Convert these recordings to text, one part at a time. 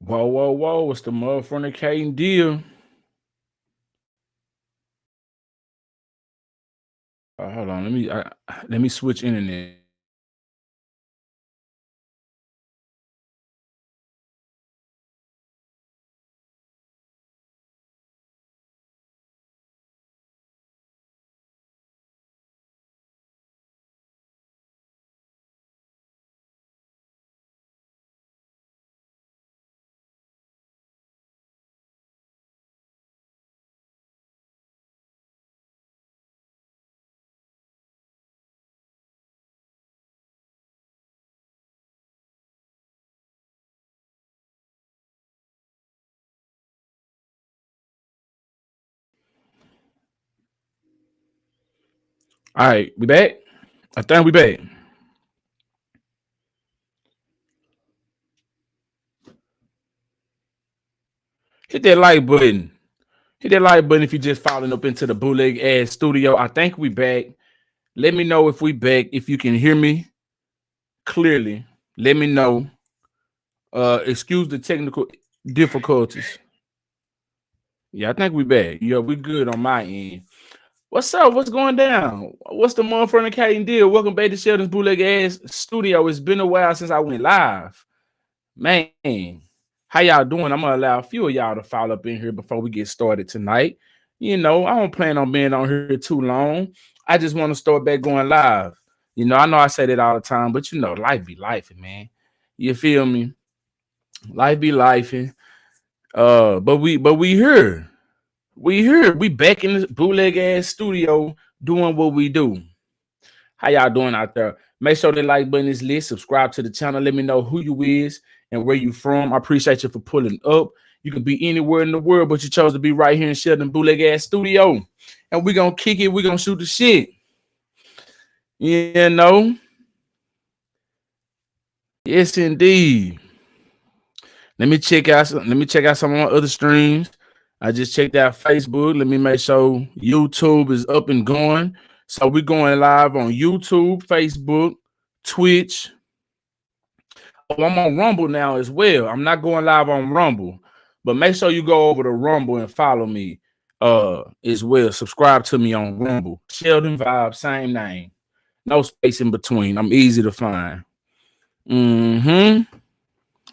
Whoa, whoa, whoa! It's the motherfucking deal. Hold on, let me switch internet. All right, we back. I think we back. Hit that like button. Hit that like button if you just following up into the bootleg ass studio. I think we back. Let me know if we back. If you can hear me clearly, let me know. Excuse the technical difficulties. Yeah, I think we back. Yeah, we good on my end. What's up? What's going down? What's the motherfucking deal? Welcome back to Sheldon's bootleg ass studio. It's been a while since I went live. Man, how y'all doing? I'm gonna allow a few of y'all to follow up in here before we get started tonight. You know, I don't plan on being on here too long. I just want to start back going live. You know I say that all the time, but you know, life be life, man. You feel me? Life be life. But we here. We here. We back in the bootleg ass studio doing what we do. How y'all doing out there? Make sure the like button is lit. Subscribe to the channel. Let me know who you is and where you from. I appreciate you for pulling up. You can be anywhere in the world, but you chose to be right here in Sheldon Bootleg Ass Studio. And we're gonna kick it. We're gonna shoot the shit. You know? Yes, indeed. Let me check out some of my other streams. I just checked out Facebook. Let me make sure YouTube is up and going. So we're going live on YouTube, Facebook, Twitch. Oh, I'm on Rumble now as well. I'm not going live on Rumble, but make sure you go over to Rumble and follow me as well. Subscribe to me on Rumble. Sheldon Vibe, same name. No space in between. I'm easy to find. How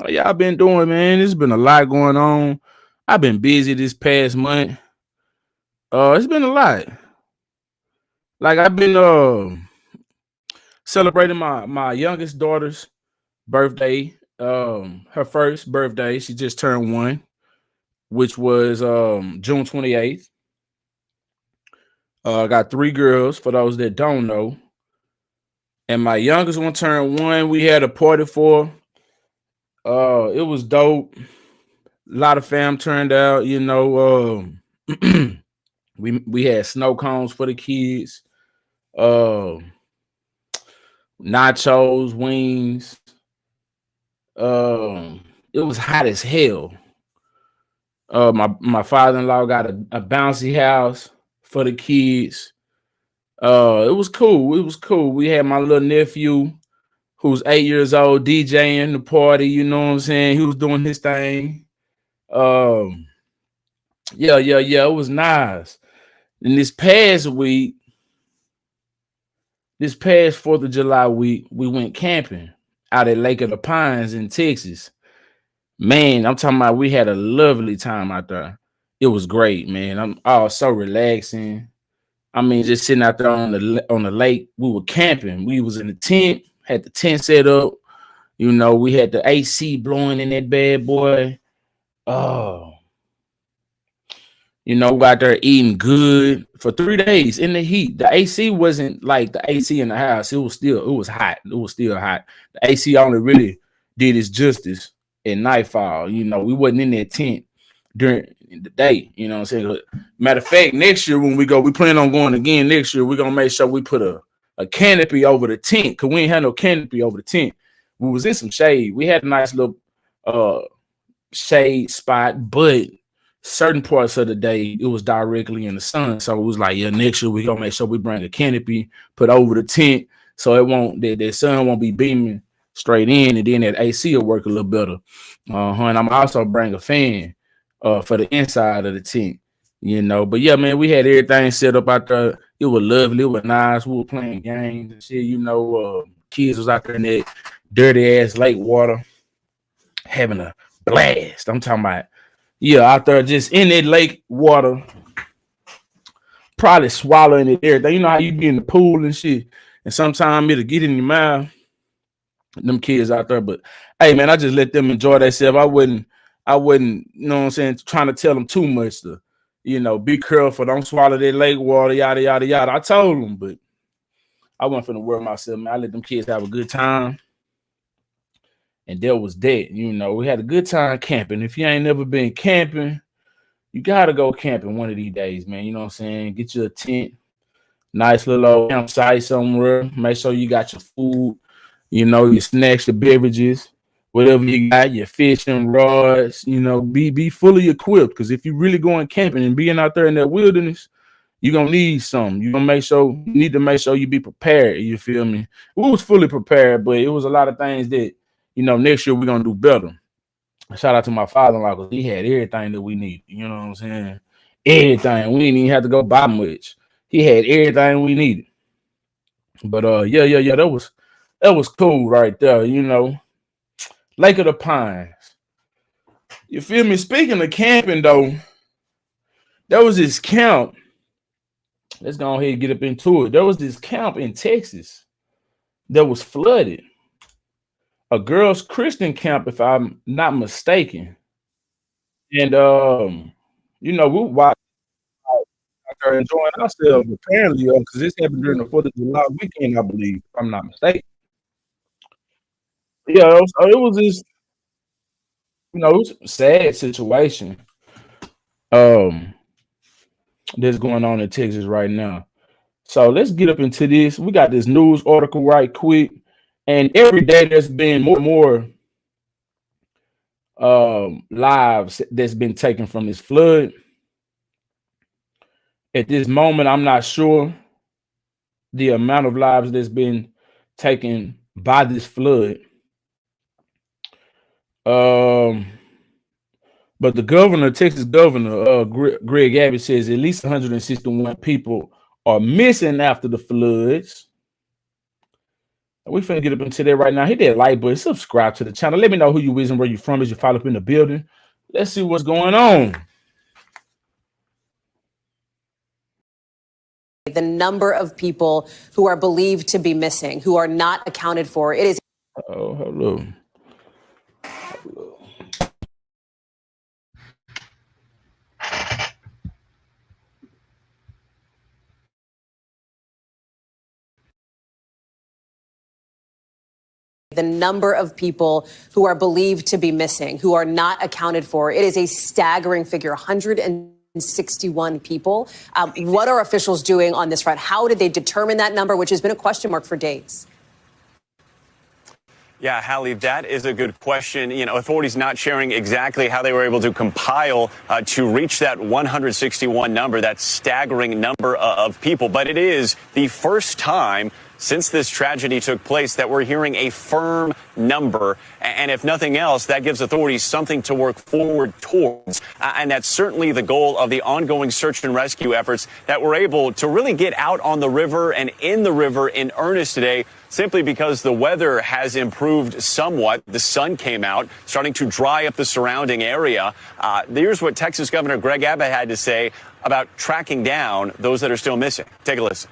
y'all been doing, man? There's been a lot going on. I've been busy this past month. It's been a lot. Like I've been celebrating my youngest daughter's birthday. Her first birthday. She just turned 1, which was June 28th. I got 3 girls for those that don't know. And my youngest one turned 1. We had a party for. It was dope. A lot of fam turned out, you know. We had snow cones for the kids. Nachos, wings. It was hot as hell. My father-in-law got a bouncy house for the kids. It was cool. It was cool. We had my little nephew who's 8 years old DJing the party, you know what I'm saying? He was doing his thing. Yeah, it was nice. And this past 4th of July week, we went camping out at Lake of the Pines in Texas. Man, I'm talking about we had a lovely time out there. It was great, man. I'm so relaxing. I mean, just sitting out there on the lake. We were camping. We was in the tent, had the tent set up. You know, we had the AC blowing in that bad boy. Oh, you know, we out there eating good for 3 days in the heat. The AC wasn't like the AC in the house. It was hot. It was still hot. The AC only really did its justice at nightfall. You know, we wasn't in that tent during the day. You know what I'm saying? Matter of fact, next year when we go, we plan on going again next year. We're gonna make sure we put a canopy over the tent because we ain't had no canopy over the tent. We was in some shade. We had a nice little shade spot, but certain parts of the day it was directly in the sun. So it was like, yeah, next year we gonna make sure we bring a canopy, put over the tent so it won't that sun won't be beaming straight in, and then that AC will work a little better. And I'm also bring a fan for the inside of the tent, you know. But yeah, man, we had everything set up out there. It was lovely, it was nice. We were playing games and shit, you know. Kids was out there in that dirty ass lake water having a blast. I'm talking about, yeah, out there just in that lake water, probably swallowing it everything. You know how you be in the pool and shit, and sometimes it'll get in your mouth. Them kids out there, but hey, man, I just let them enjoy themselves. I wouldn't, you know what I'm saying, trying to tell them too much to, you know, be careful, don't swallow that lake water, yada yada yada. I told them, but I wasn't finna worry myself, man. I let them kids have a good time, and there was that. You know, we had a good time camping. If you ain't never been camping, you gotta go camping one of these days, man. You know what I'm saying? Get you a tent, nice little old campsite somewhere. Make sure you got your food, you know, your snacks, your beverages, whatever you got, your fishing rods, you know, be fully equipped. Because if you really going camping and being out there in that wilderness, you're gonna need something. You need to make sure you be prepared. You feel me? We was fully prepared, but it was a lot of things that, you know, next year we're gonna do better. Shout out to my father-in-law, because he had everything that we need. You know what I'm saying? Everything. We didn't even have to go buy much. He had everything we needed. But yeah. That was cool right there, you know. Lake of the Pines. You feel me? Speaking of camping, though, there was this camp. Let's go ahead and get up into it. There was this camp in Texas that was flooded. A girls' Christian camp, if I'm not mistaken. And you know, we watched out there enjoying ourselves apparently, because this happened during the 4th of July weekend, I believe, if I'm not mistaken. Yeah, it was this, you know, it was a sad situation um that's going on in Texas right now. So let's get up into this. We got this news article right quick, and every day there's been more and more lives that's been taken from this flood. At this moment, I'm not sure the amount of lives that's been taken by this flood. Um, but the governor, Texas Governor Greg Abbott, says at least 161 people are missing after the floods. We finna get up into that right now. Hit that like button, subscribe to the channel. Let me know who you is and where you from as you follow up in the building. Let's see what's going on. The number of people who are believed to be missing, who are not accounted for. It is. Oh, hello. The number of people who are believed to be missing, who are not accounted for. It is a staggering figure, 161 people. What are officials doing on this front? How did they determine that number, which has been a question mark for days? Yeah, Hallie, that is a good question. You know, authorities not sharing exactly how they were able to compile to reach that 161 number, that staggering number of people. But it is the first time since this tragedy took place that we're hearing a firm number. And if nothing else, that gives authorities something to work forward towards. And that's certainly the goal of the ongoing search and rescue efforts that we're able to really get out on the river and in the river in earnest today, simply because the weather has improved somewhat. The sun came out, starting to dry up the surrounding area. Here's what Texas Governor Greg Abbott had to say about tracking down those that are still missing. Take a listen.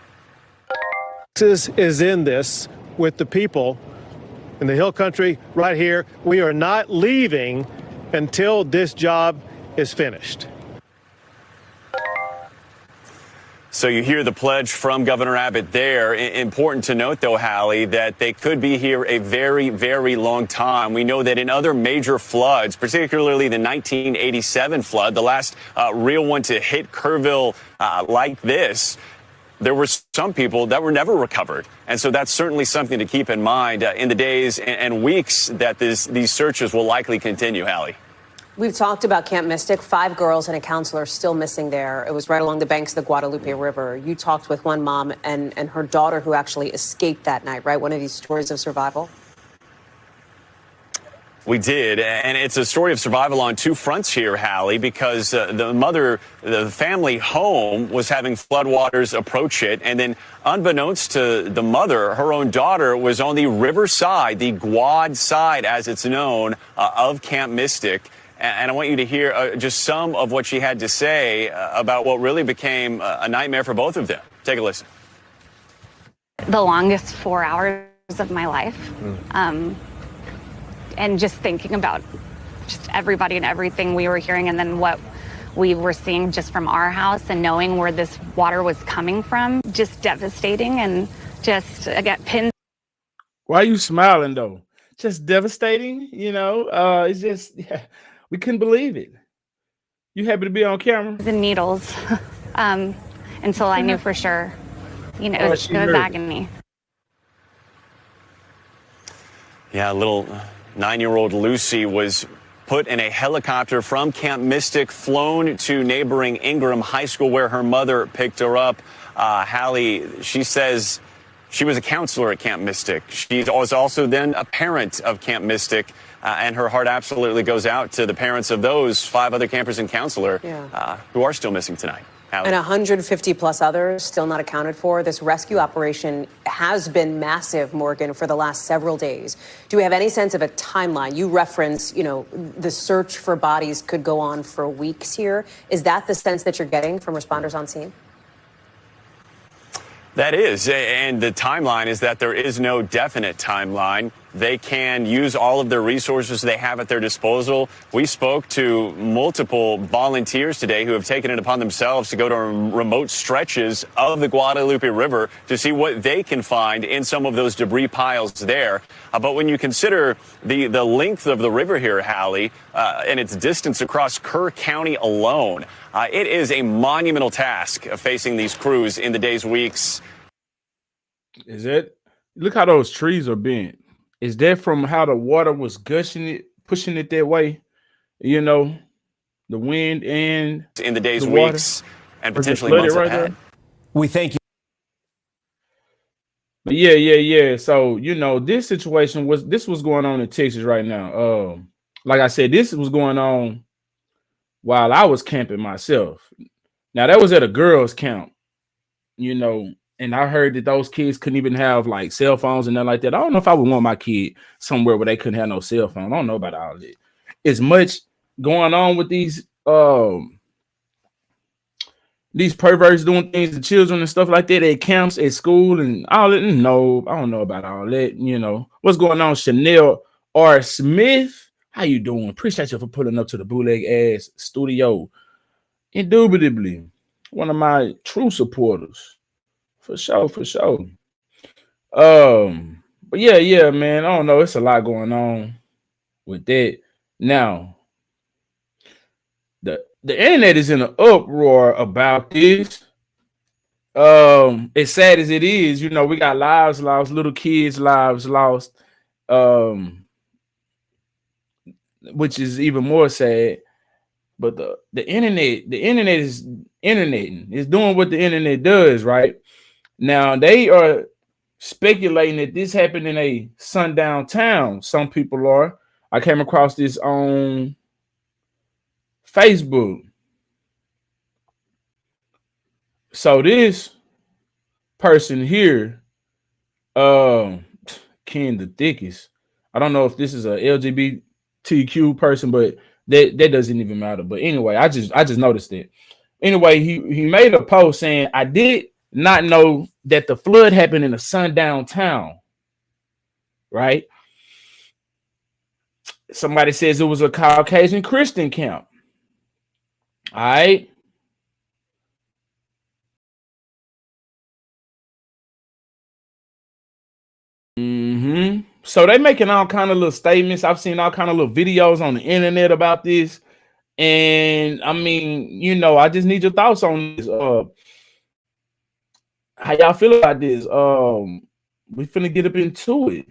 Texas is in this with the people in the hill country right here. We are not leaving until this job is finished. So you hear the pledge from Governor Abbott there. Important to note, though, Hallie, that they could be here a very, very long time. We know that in other major floods, particularly the 1987 flood, the last real one to hit Kerrville like this, there were some people that were never recovered. And so that's certainly something to keep in mind in the days and weeks that these searches will likely continue, Hallie. We've talked about Camp Mystic. 5 girls and a counselor still missing there. It was right along the banks of the Guadalupe River. You talked with one mom and her daughter who actually escaped that night, right? One of these stories of survival. We did, and it's a story of survival on two fronts here, Hallie, because the family home was having floodwaters approach it, and then unbeknownst to the mother, her own daughter was on the river side, the Guad side, as it's known, of Camp Mystic. And I want you to hear just some of what she had to say about what really became a nightmare for both of them. Take a listen. The longest 4 hours of my life. And just thinking about just everybody and everything we were hearing, and then what we were seeing just from our house, and knowing where this water was coming from, just devastating. And just again, pinned. Why are you smiling though? Just devastating, you know. It's just, yeah, we couldn't believe it. You happy to be on camera? And needles until I knew for sure. You know, it was agony. Yeah, little 9-year-old Lucy was put in a helicopter from Camp Mystic, flown to neighboring Ingram High School, where her mother picked her up. Hallie, she says she was a counselor at Camp Mystic. She was also then a parent of Camp Mystic, and her heart absolutely goes out to the parents of those 5 other campers and counselor who are still missing tonight. Hallie. And 150 plus others still not accounted for. This rescue operation has been massive, Morgan, for the last several days. Do we have any sense of a timeline? You reference, you know, the search for bodies could go on for weeks here. Is that the sense that you're getting from responders on scene? That is, and the timeline is that there is no definite timeline. They can use all of their resources they have at their disposal. We spoke to multiple volunteers today who have taken it upon themselves to go to remote stretches of the Guadalupe River to see what they can find in some of those debris piles there. But when you consider the length of the river here, Hallie, and its distance across Kerr County alone, it is a monumental task facing these crews in the days, weeks. Is it? Look how those trees are bent. Is that from how the water was gushing it, pushing it that way? You know, the wind and in the days, weeks, and potentially months ahead. We thank you. But yeah. So, you know, this situation was going on in Texas right now. Like I said, this was going on while I was camping myself. Now, that was at a girls' camp, you know. And I heard that those kids couldn't even have like cell phones and nothing like that. I don't know if I would want my kid somewhere where they couldn't have no cell phone. I don't know about all of it. As much going on with these perverts doing things to children and stuff like that at camps, at school, and all that. No, I don't know about all that. You know what's going on. Chanel R. Smith, how you doing? Appreciate you for pulling up to the Bootleg Ass Studio. Indubitably, one of my true supporters. For sure. But yeah, man. I don't know. It's a lot going on with that. Now, the internet is in an uproar about this. As sad as it is, you know, we got lives lost, little kids' lives lost, which is even more sad. But the internet is interneting. It's doing what the internet does, right? Now, they are speculating that this happened in a sundown town. Some people are. I came across this on Facebook. So this person here, Ken the Thickest. I don't know if this is a LGBTQ person, but that doesn't even matter. But anyway, I just noticed it. Anyway, he made a post saying, I did not know that the flood happened in a sundown town, right? Somebody says it was a Caucasian Christian camp. All right. So they making all kind of little statements. I've seen all kind of little videos on the internet about this. And I mean, you know, I just need your thoughts on this. How y'all feel about this? We finna get up into it.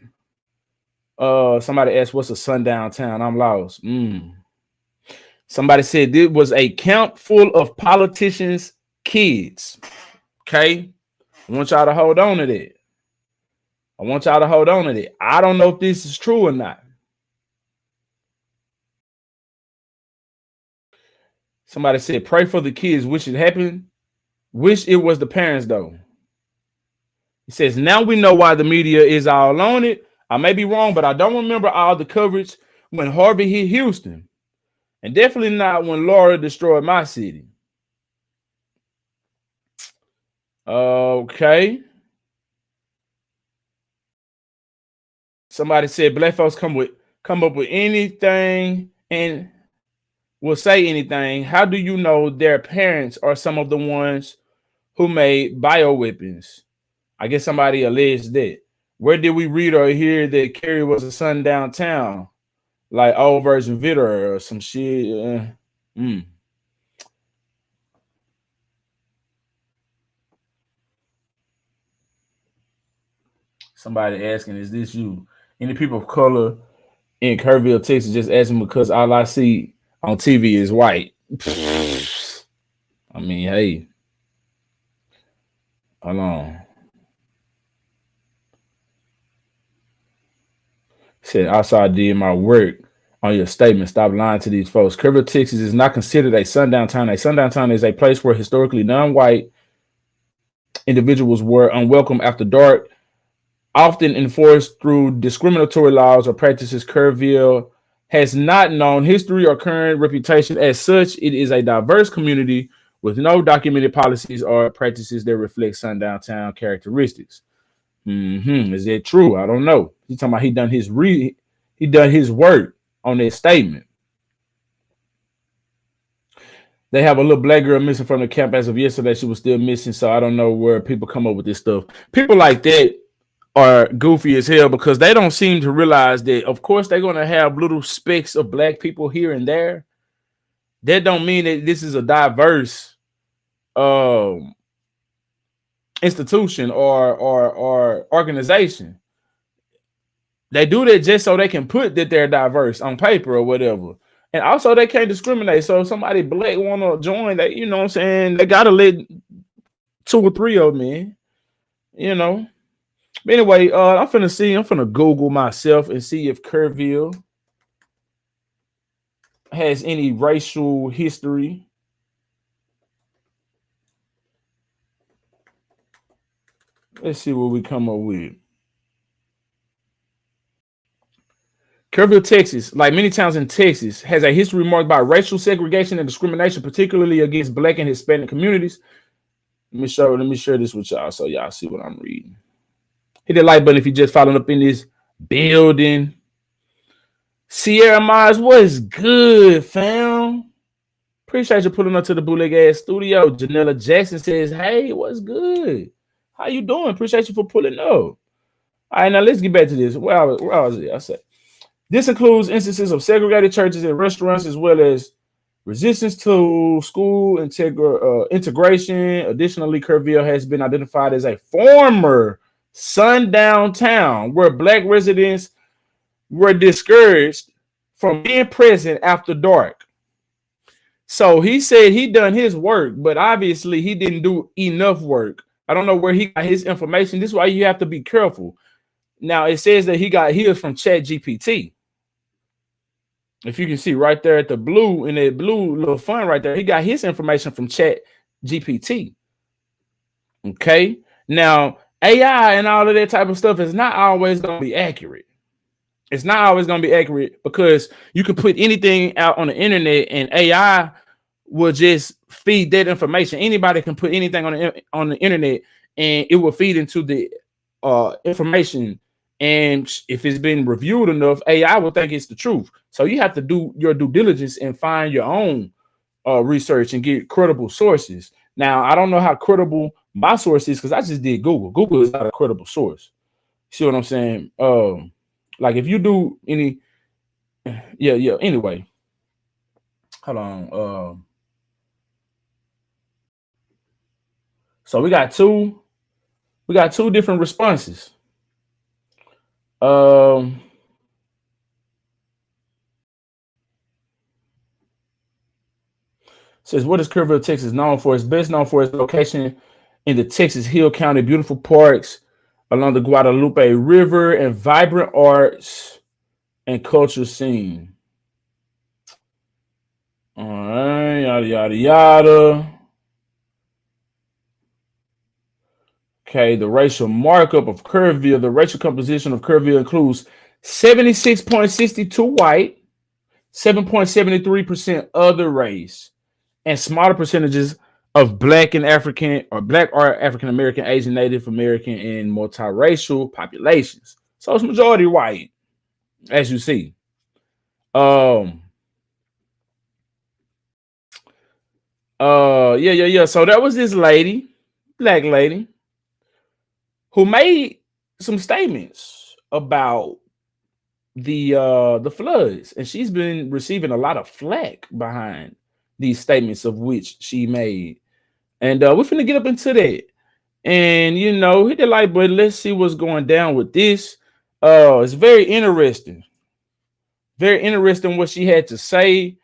Somebody asked, what's a sundown town? I'm lost. Somebody said it was a camp full of politicians' kids. Okay. I want y'all to hold on to that. I don't know if this is true or not. Somebody said, pray for the kids. Wish it happened. Wish it was the parents, though. He says, now we know why the media is all on it. I may be wrong, but I don't remember all the coverage when Harvey hit Houston. And definitely not when Laura destroyed my city. Okay. Somebody said black folks come up with anything and will say anything. How do you know their parents are some of the ones who made bioweapons? I guess somebody alleged that. Where did we read or hear that Cary was a sundown town? Like old version Vitter or some shit. Somebody asking, is this you? Any people of color in Kerrville, Texas, just asking because all I see on TV is white. I mean, hey. Hold on. Said, outside did my work on your statement. Stop lying to these folks. Kerrville, Texas is not considered a sundown town. A sundown town is a place where historically non-white individuals were unwelcome after dark, often enforced through discriminatory laws or practices. Kerrville has not known history or current reputation. As such, it is a diverse community with no documented policies or practices that reflect sundown town characteristics. Is that true? I don't know. He's talking about he done his work on that statement. They have a little black girl missing from the camp as of yesterday. She was still missing, so I don't know where people come up with this stuff. People like that are goofy as hell because they don't seem to realize that, of course, they're going to have little specks of black people here and there. That don't mean that this is a diverse institution or organization. They do that just so they can put that they're diverse on paper or whatever. And also they can't discriminate. So if somebody black want to join, that, you know what I'm saying, they gotta let 2 or 3 of them in, you know. But anyway, I'm finna Google myself and see if Kerrville has any racial history. Let's see what we come up with. Kerrville, Texas, like many towns in Texas, has a history marked by racial segregation and discrimination, particularly against Black and Hispanic communities. Let me share this with y'all so y'all see what I'm reading. Hit the like button if you just following up in this building. Sierra Mars, what's good, fam? Appreciate you pulling up to the Bootleg Ass Studio. Janella Jackson says, hey, what's good? How you doing? Appreciate you for pulling up. All right, now let's get back to this. Where was it? I said, this includes instances of segregated churches and restaurants, as well as resistance to school integration. Additionally, Kerrville has been identified as a former sundown town where Black residents were discouraged from being present after dark. So he said he done his work, but obviously he didn't do enough work. I don't know where he got his information. This is why you have to be careful. Now it says that he got his from ChatGPT. If you can see right there at the blue, in that blue little font right there, he got his information from ChatGPT. Okay. Now AI and all of that type of stuff is not always going to be accurate. It's not always going to be accurate because you can put anything out on the internet and AI will just feed that information. Anybody can put anything on the internet and it will feed into the information. And if it's been reviewed enough, AI will think it's the truth. So you have to do your due diligence and find your own research and get credible sources. Now, I don't know how credible my source is because I just did Google. Google is not a credible source. See what I'm saying? Like if you do any, yeah. Anyway, hold on. So we got two different responses. Says, what is Kerrville, Texas known for? It's best known for its location in the Texas Hill County, beautiful parks along the Guadalupe River, and vibrant arts and culture scene. All right, Yada, yada, yada. Okay, the racial markup of Kerrville. The racial composition of Kerrville includes 76.62 white, 7.73% other race, and smaller percentages of Black and African or Black or African American, Asian, Native American, and multiracial populations. So it's majority white, as you see. Yeah. So that was this lady, Black lady, who made some statements about the floods, and she's been receiving a lot of flack behind these statements of which she made. And we're finna get up into that. And you know, hit the like button. Let's see what's going down with this. It's very interesting. Very interesting what she had to say.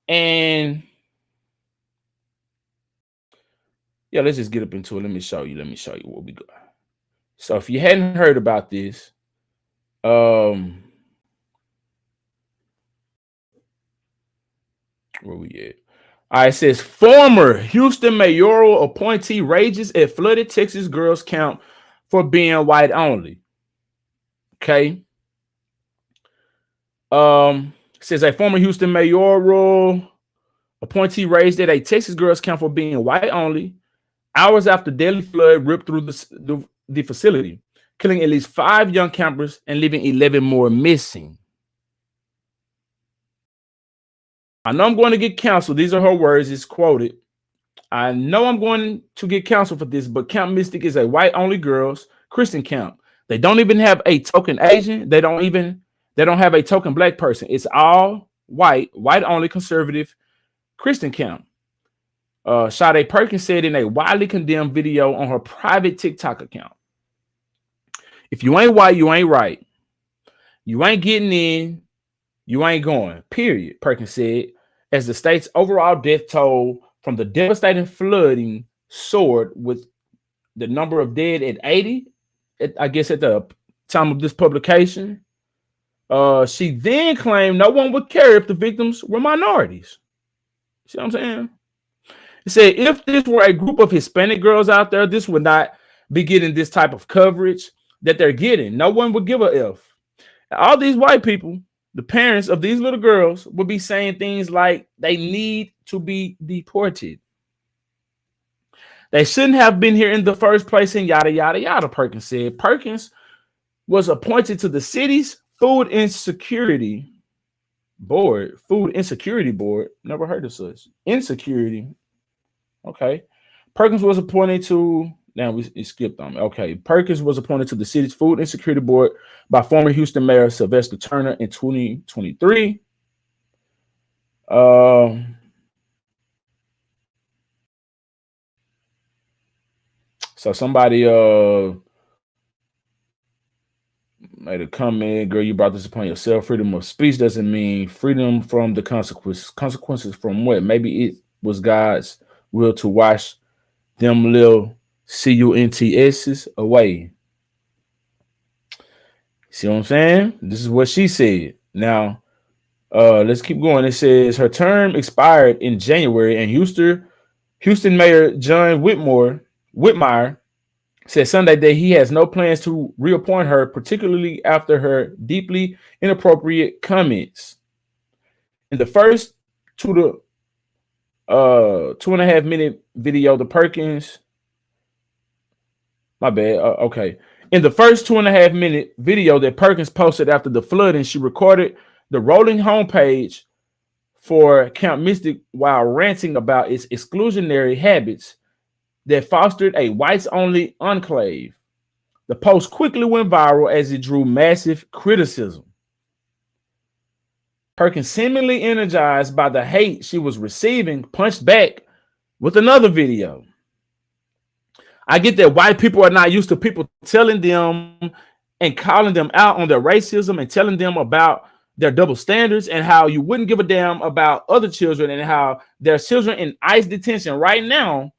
And yeah, let's just get up into it. Let me show you what we got. So if you hadn't heard about this, where we at? All right, it says former Houston mayoral appointee rages at flooded Texas girls camp for being white only. Okay. Says a former Houston mayoral appointee raised at a Texas girls camp for being white only hours after deadly flood ripped through the facility, killing at least 5 young campers and leaving 11 more missing. I know I'm going to get canceled. These are her words. It's quoted. I know I'm going to get canceled for this, but Camp Mystic is a white-only girls Christian camp. They don't even have a token Asian. They don't have a token Black person. It's all white-only conservative Christian camp. Shht Perkins said in a widely condemned video on her private TikTok account. If you ain't white, you ain't right. You ain't getting in. You ain't going, period, Perkins said, as the state's overall death toll from the devastating flooding soared with the number of dead at 80, I guess at the time of this publication. She then claimed no one would care if the victims were minorities. See what I'm saying? It said if this were a group of Hispanic girls out there, this would not be getting this type of coverage that they're getting. No one would give a F. All these white people, the parents of these little girls, would be saying things like they need to be deported. They shouldn't have been here in the first place, and yada, yada, yada, Perkins said. Perkins was appointed to the city's Food Insecurity Board. Never heard of such. Insecurity. Okay. Perkins was appointed to, now we skipped on me. Okay. Perkins was appointed to the city's Food Insecurity Board by former Houston Mayor Sylvester Turner in 2023. So somebody made a comment, girl, you brought this upon yourself. Freedom of speech doesn't mean freedom from the consequences. Consequences from what? Maybe it was God's will to wash them little CUNTSs away. See what I'm saying? This is what she said. Now, let's keep going. It says her term expired in January, and Houston Mayor John Whitmire said Sunday that he has no plans to reappoint her, particularly after her deeply inappropriate comments. In the first 2.5 minute video, the Perkins, okay. In the first 2.5 minute video that Perkins posted after the flooding, she recorded the rolling homepage for Camp Mystic while ranting about its exclusionary habits that fostered a whites-only enclave. The post quickly went viral as it drew massive criticism. Perkins, seemingly energized by the hate she was receiving, punched back with another video. I get that white people are not used to people telling them and calling them out on their racism and telling them about their double standards and how you wouldn't give a damn about other children and how there's children in ICE detention right now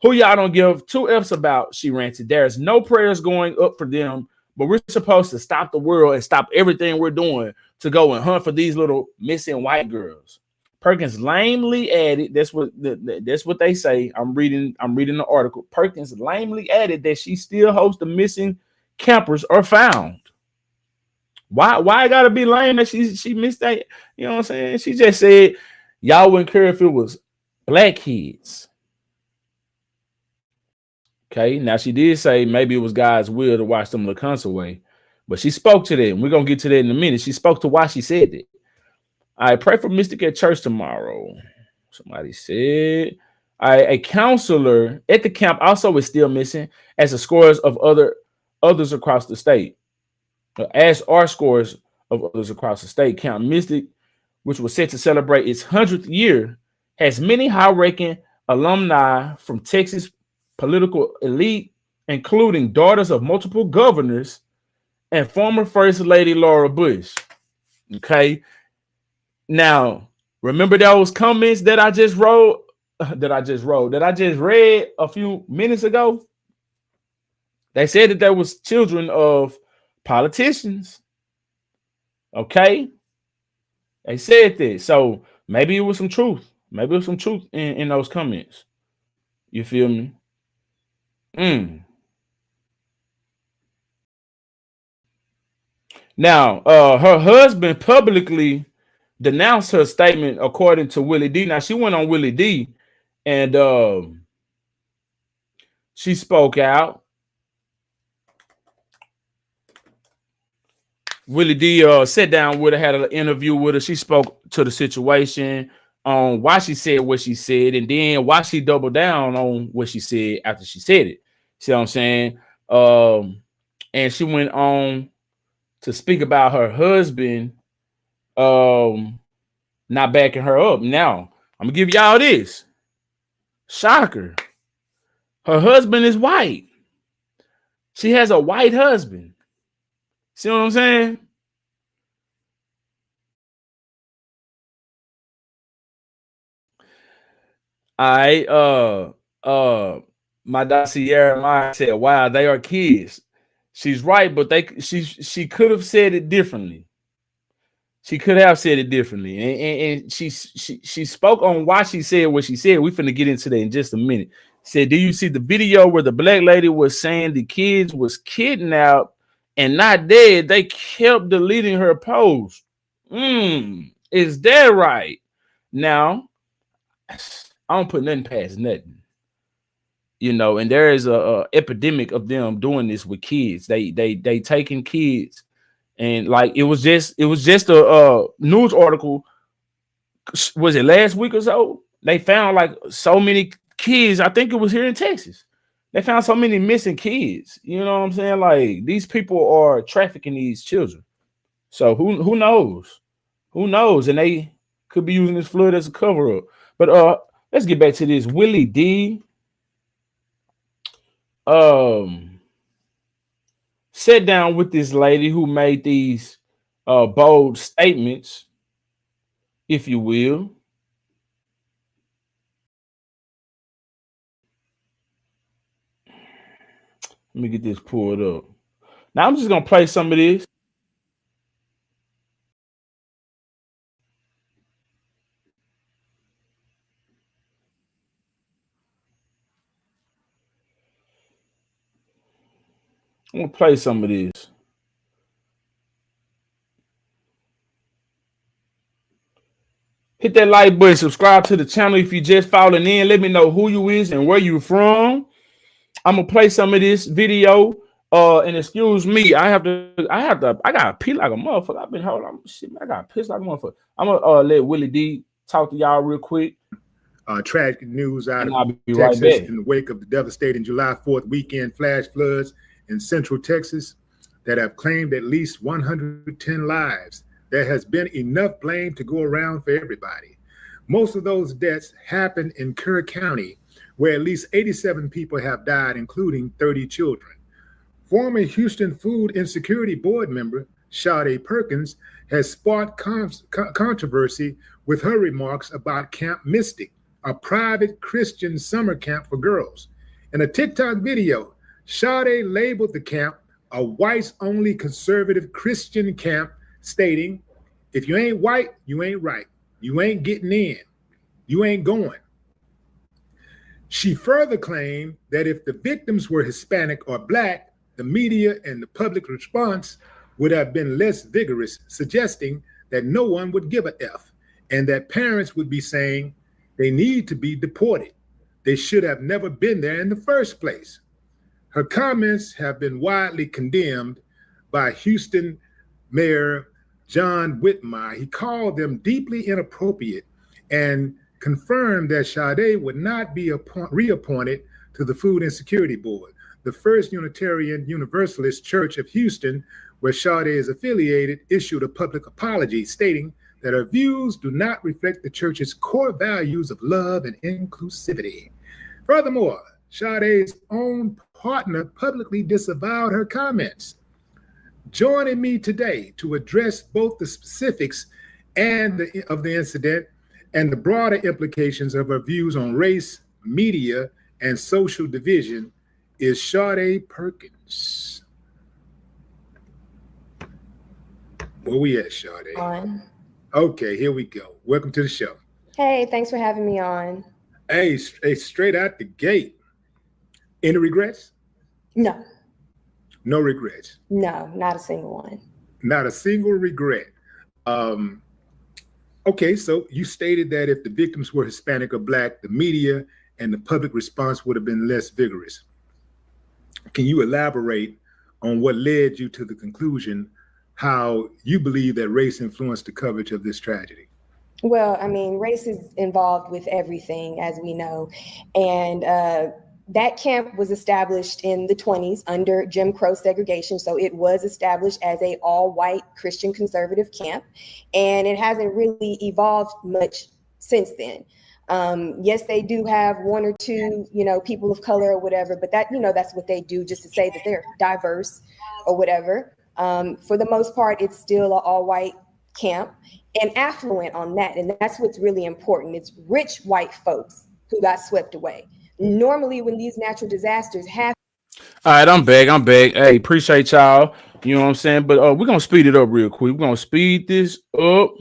who y'all don't give 2 F's about, she ranted. There's no prayers going up for them, but we're supposed to stop the world and stop everything we're doing to go and hunt for these little missing white girls. Perkins lamely added, that's what they say. I'm reading the article. Perkins lamely added that she still hopes the missing campers are found. Why it gotta be lame that she missed that? You know what I'm saying? She just said y'all wouldn't care if it was black kids. Okay, now she did say maybe it was God's will to watch them LeConce away, but she spoke to that, and we're gonna get to that in a minute. She spoke to why she said that. I pray for Mystic at church tomorrow. Somebody said a counselor at the camp also is still missing, as the scores of others across the state. As are scores of others across the state. Camp Mystic, which was set to celebrate its 100th year, has many high-ranking alumni from Texas political elite, including daughters of multiple governors and former First Lady Laura Bush. Okay. Now, remember those comments that I just read a few minutes ago? They said that there was children of politicians. Okay. They said this. So maybe it was some truth. Maybe it was some truth in those comments. You feel me? Now, her husband publicly denounced her statement, according to Willie D. Now, she went on Willie D and she spoke out. Willie D sat down with her, had an interview with her. She spoke to the situation, on why she said what she said, and then why she doubled down on what she said after she said it. See what I'm saying? And she went on to speak about her husband not backing her up. Now, I'm gonna give y'all this. Shocker. Her husband is white. She has a white husband. See what I'm saying? My daughter Sierra said, wow, they are kids. She's right, but she could have said it differently. She could have said it differently. And she spoke on why she said what she said. We're finna get into that in just a minute. Said, do you see the video where the black lady was saying the kids was kidnapped and not dead? They kept deleting her post. Is that right? Now, I don't put nothing past nothing. You know, and there is a epidemic of them doing this with kids. They taking kids, and like it was just a news article. Was it last week or so? They found like so many kids. I think it was here in Texas. They found so many missing kids. You know what I'm saying? Like these people are trafficking these children. So who knows? Who knows? And they could be using this flood as a cover up. But let's get back to this. Willie D. Sat down with this lady who made these bold statements, if you will. Let me get this pulled up. Now I'm just gonna play some of this. I'm gonna play some of this. Hit that like button, subscribe to the channel if you just falling in. Let me know who you is and where you from. I'm gonna play some of this video. And excuse me, I gotta pee like a motherfucker. I've been holding on shit, man. I gotta piss like a motherfucker. I'm gonna let Willie D talk to y'all real quick. Tragic news out of Texas right in the wake of the devastating July 4th weekend flash floods in central Texas that have claimed at least 110 lives. There has been enough blame to go around for everybody. Most of those deaths happened in Kerr County, where at least 87 people have died, including 30 children. Former Houston Food Insecurity Board member Shht Perkins has sparked controversy with her remarks about Camp Mystic, a private Christian summer camp for girls. In a TikTok video, Shht labeled the camp a whites-only conservative Christian camp, stating, "If you ain't white, you ain't right." You ain't getting in. You ain't going. She further claimed that if the victims were Hispanic or Black, the media and the public response would have been less vigorous, suggesting that no one would give a F, and that parents would be saying they need to be deported. They should have never been there in the first place. Her comments have been widely condemned by Houston Mayor John Whitmire. He called them deeply inappropriate and confirmed that Shht would not be reappointed to the Food Insecurity Board. The First Unitarian Universalist Church of Houston, where Shht is affiliated, issued a public apology stating that her views do not reflect the church's core values of love and inclusivity. Furthermore, Sht's own partner publicly disavowed her comments. Joining me today to address both the specifics of the incident and the broader implications of her views on race, media, and social division is Shht Perkins. Where we at, Shht? On. Okay, here we go. Welcome to the show. Hey, thanks for having me on. Hey, straight out the gate. Any regrets? No. No regrets? No, not a single one. Not a single regret. Okay, so you stated that if the victims were Hispanic or Black, the media and the public response would have been less vigorous. Can you elaborate on what led you to the conclusion how you believe that race influenced the coverage of this tragedy? Well, I mean, race is involved with everything, as we know. And that camp was established in the 1920s under Jim Crow segregation. So it was established as a all-white Christian conservative camp. And it hasn't really evolved much since then. Yes, they do have one or two, people of color or whatever, but that, that's what they do just to say that they're diverse or whatever. For the most part, it's still an all-white camp and affluent on that. And that's what's really important. It's rich white folks who got swept away. Normally, when these natural disasters happen. All right, I'm back. Hey, appreciate y'all. You know what I'm saying? But we're going to speed it up real quick. We're going to speed this up.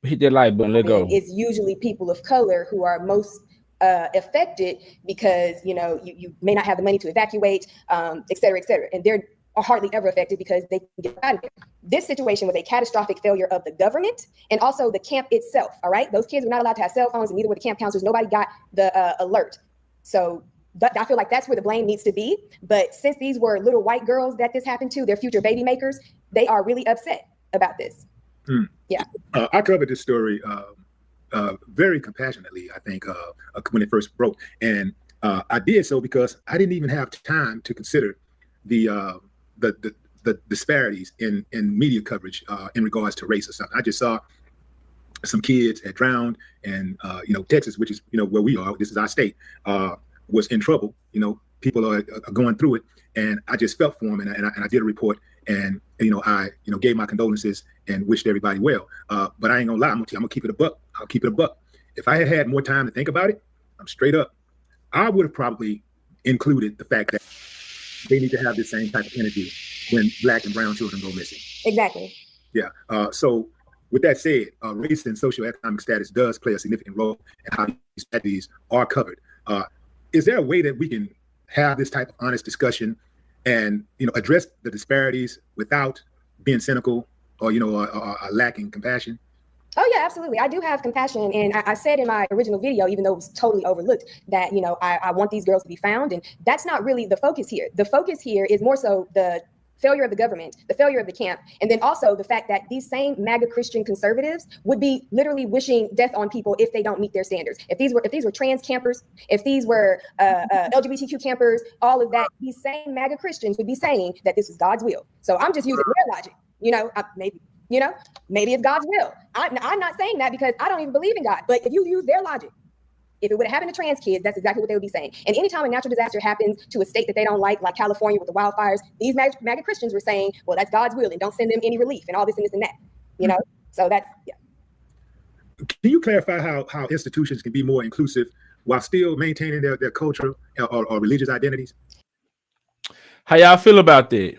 Hit that like button. Let go. It's usually people of color who are most affected because, you may not have the money to evacuate, et cetera, et cetera. And they're hardly ever affected because they can get out of there. This situation was a catastrophic failure of the government and also the camp itself. All right. Those kids were not allowed to have cell phones and neither were the camp counselors. Nobody got the alert. So I feel like that's where the blame needs to be. But since these were little white girls that this happened to, their future baby makers, they are really upset about this. Yeah. I covered this story very compassionately, I think, when it first broke. And I did so because I didn't even have time to consider the disparities in media coverage in regards to race or something. I just saw some kids had drowned, and Texas, which is where we are, this is our state, was in trouble. People are going through it, and I just felt for them, and I did a report, and I gave my condolences and wished everybody well. But I ain't gonna lie, I'm gonna keep it a buck. I'll keep it a buck. If I had had more time to think about it, I'm straight up, I would have probably included the fact that they need to have the same type of energy when Black and brown children go missing. Exactly. Yeah. So with that said, race and socioeconomic status does play a significant role in how these tragedies are covered. Is there a way that we can have this type of honest discussion and address the disparities without being cynical or lacking compassion? Oh, yeah, absolutely. I do have compassion. And I said in my original video, even though it was totally overlooked, that, I want these girls to be found. And that's not really the focus here. The focus here is more so the failure of the government, the failure of the camp, and then also the fact that these same MAGA Christian conservatives would be literally wishing death on people if they don't meet their standards. If these were trans campers, if these were LGBTQ campers, all of that, these same MAGA Christians would be saying that this is God's will. So I'm just using their logic, maybe it's God's will. I'm not saying that because I don't even believe in God, but if you use their logic, if it would have happened to trans kids, that's exactly what they would be saying. And anytime a natural disaster happens to a state that they don't like California with the wildfires, these MAGA Christians were saying, well, that's God's will and don't send them any relief and all this and this and that, So that's, yeah. Can you clarify how institutions can be more inclusive while still maintaining their cultural or religious identities? How y'all feel about that?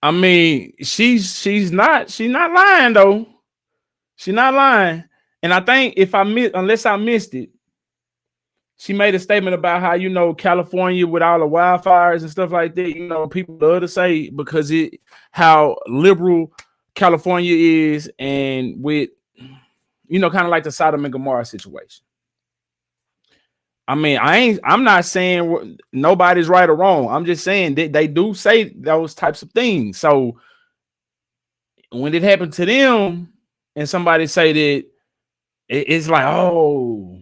I mean, she's not lying though. She's not lying. And I think unless I missed it, she made a statement about how, you know, California with all the wildfires and stuff like that, you know, people love to say because how liberal California is, and with, you know, kind of like the Sodom and Gomorrah situation. I mean, I'm not saying nobody's right or wrong. I'm just saying that they do say those types of things. So when it happened to them and somebody say that, it's like, oh,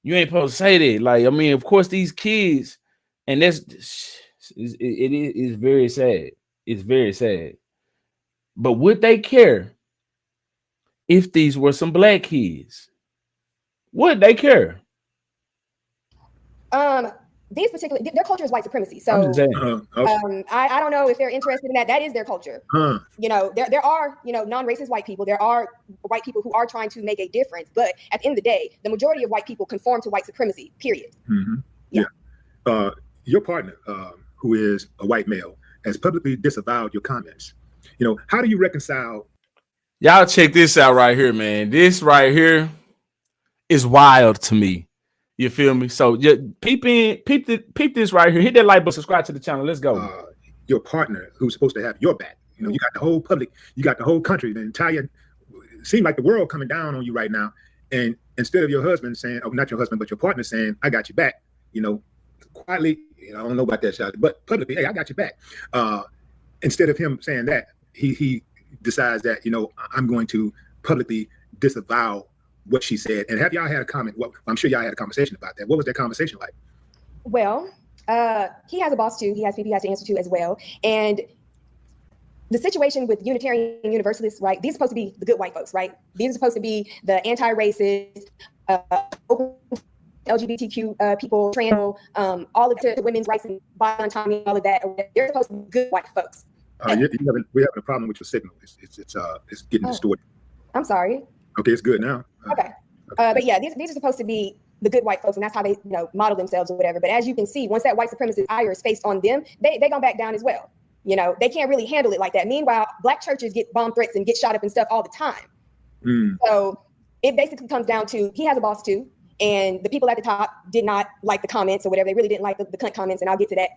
you ain't supposed to say that. Like, I mean, of course, these kids, and it is very sad. It's very sad. But would they care if these were some black kids? Would they care? These particular, their culture is white supremacy. So Okay. I don't know if they're interested in that. That is their culture. You know, there are, you know, non-racist white people. There are white people who are trying to make a difference. But at the end of the day, the majority of white people conform to white supremacy, period. Yeah. Your partner, who is a white male, has publicly disavowed your comments. You know, how do you reconcile? Y'all check this out right here, man. This right here is wild to me. You feel me? So peep this right here. Hit that like button, subscribe to the channel. Let's go. Your partner, who's supposed to have your back. You know, you got the whole public, you got the whole country, the entire, seem like the world coming down on you right now. And instead of your husband saying, oh, not your husband, but your partner saying, I got your back, you know, quietly, you know, I don't know about that, Sheldon, but publicly, hey, I got your back. Instead of him saying that, he decides that, you know, I'm going to publicly disavow what she said. And have y'all had a comment? Well, I'm sure y'all had a conversation about that. What was that conversation like? Well, he has a boss too. He has people he has to answer to as well. And the situation with Unitarian Universalists, right? These are supposed to be the good white folks, right? These are supposed to be the anti-racist, LGBTQ people, trans, all of the women's rights and body autonomy, all of that. They're supposed to be good white folks. We're having a problem with your signal. It's getting distorted. I'm sorry. Okay, it's good now. Okay. But yeah, these are supposed to be the good white folks, and that's how they, you know, model themselves or whatever. But as you can see, once that white supremacist ire is faced on them, they gonna back down as well. You know, they can't really handle it like that. Meanwhile, black churches get bomb threats and get shot up and stuff all the time. So it basically comes down to, he has a boss too, and the people at the top did not like the comments or whatever. They really didn't like the cunt comments, and I'll get to that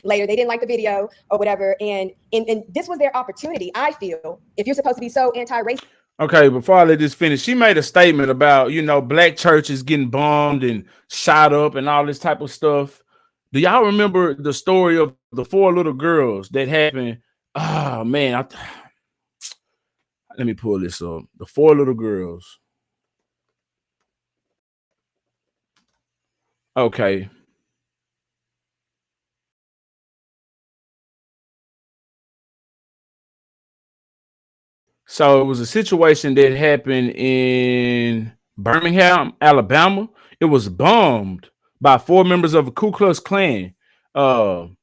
later. They didn't like the video or whatever, and this was their opportunity. I feel, if you're supposed to be so anti-racist. Okay, before I let this finish, she made a statement about, you know, black churches getting bombed and shot up and all this type of stuff. Do y'all remember the story of the 4 little girls that happened? Oh, man. Let me pull this up. The 4 little girls. Okay. So it was a situation that happened in Birmingham, Alabama. It was bombed by 4 members of a Ku Klux Klan. And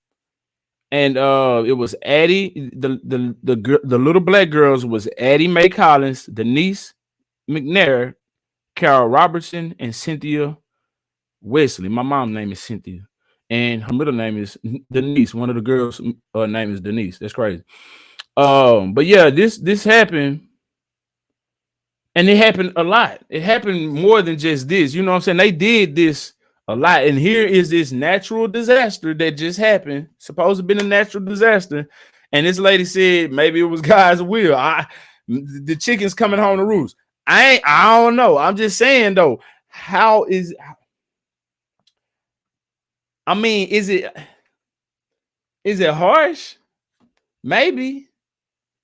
it was Addie, the little black girls was Addie Mae Collins, Denise McNair, Carol Robertson, and Cynthia Wesley. My mom's name is Cynthia, and her middle name is Denise. One of the girls' name is Denise. That's crazy. But yeah, this happened, and it happened a lot. It happened more than just this. You know what I'm saying? They did this a lot, and here is this natural disaster that just happened. Supposed to have been a natural disaster, and this lady said maybe it was God's will. The chicken's coming home to roost. I don't know. I'm just saying though. I mean, is it harsh? Maybe.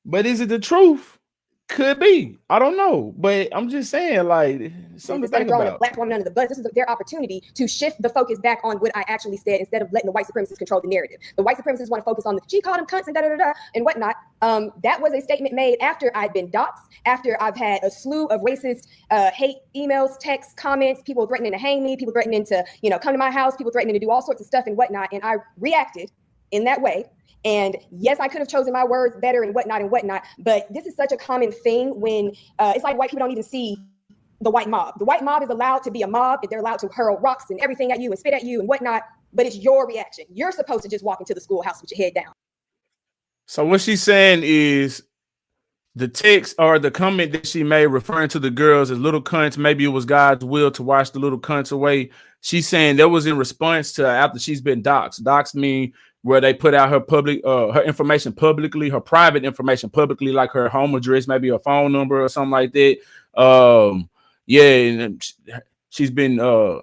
But is it the truth? Could be. I don't know. But I'm just saying, like, something to think about. A black woman under the bus, this is their opportunity to shift the focus back on what I actually said instead of letting the white supremacists control the narrative. The white supremacists want to focus on she called them cunts and da-da-da-da and whatnot. That was a statement made after I'd been doxxed, after I've had a slew of racist hate emails, texts, comments, people threatening to hang me, people threatening to, you know, come to my house, people threatening to do all sorts of stuff and whatnot. And I reacted in that way. And yes, I could have chosen my words better and whatnot, but this is such a common thing when it's like white people don't even see the white mob. The white mob is allowed to be a mob, they're allowed to hurl rocks and everything at you and spit at you and whatnot, but it's your reaction. You're supposed to just walk into the schoolhouse with your head down. So what she's saying is The text or the comment that she made referring to the girls as little cunts, maybe it was God's will to wash the little cunts away. She's saying that was in response to after she's been doxxed. Doxxed mean where they put out her public, her information publicly, her private information publicly, like her home address, maybe her phone number or something like that. Yeah, and she's been, her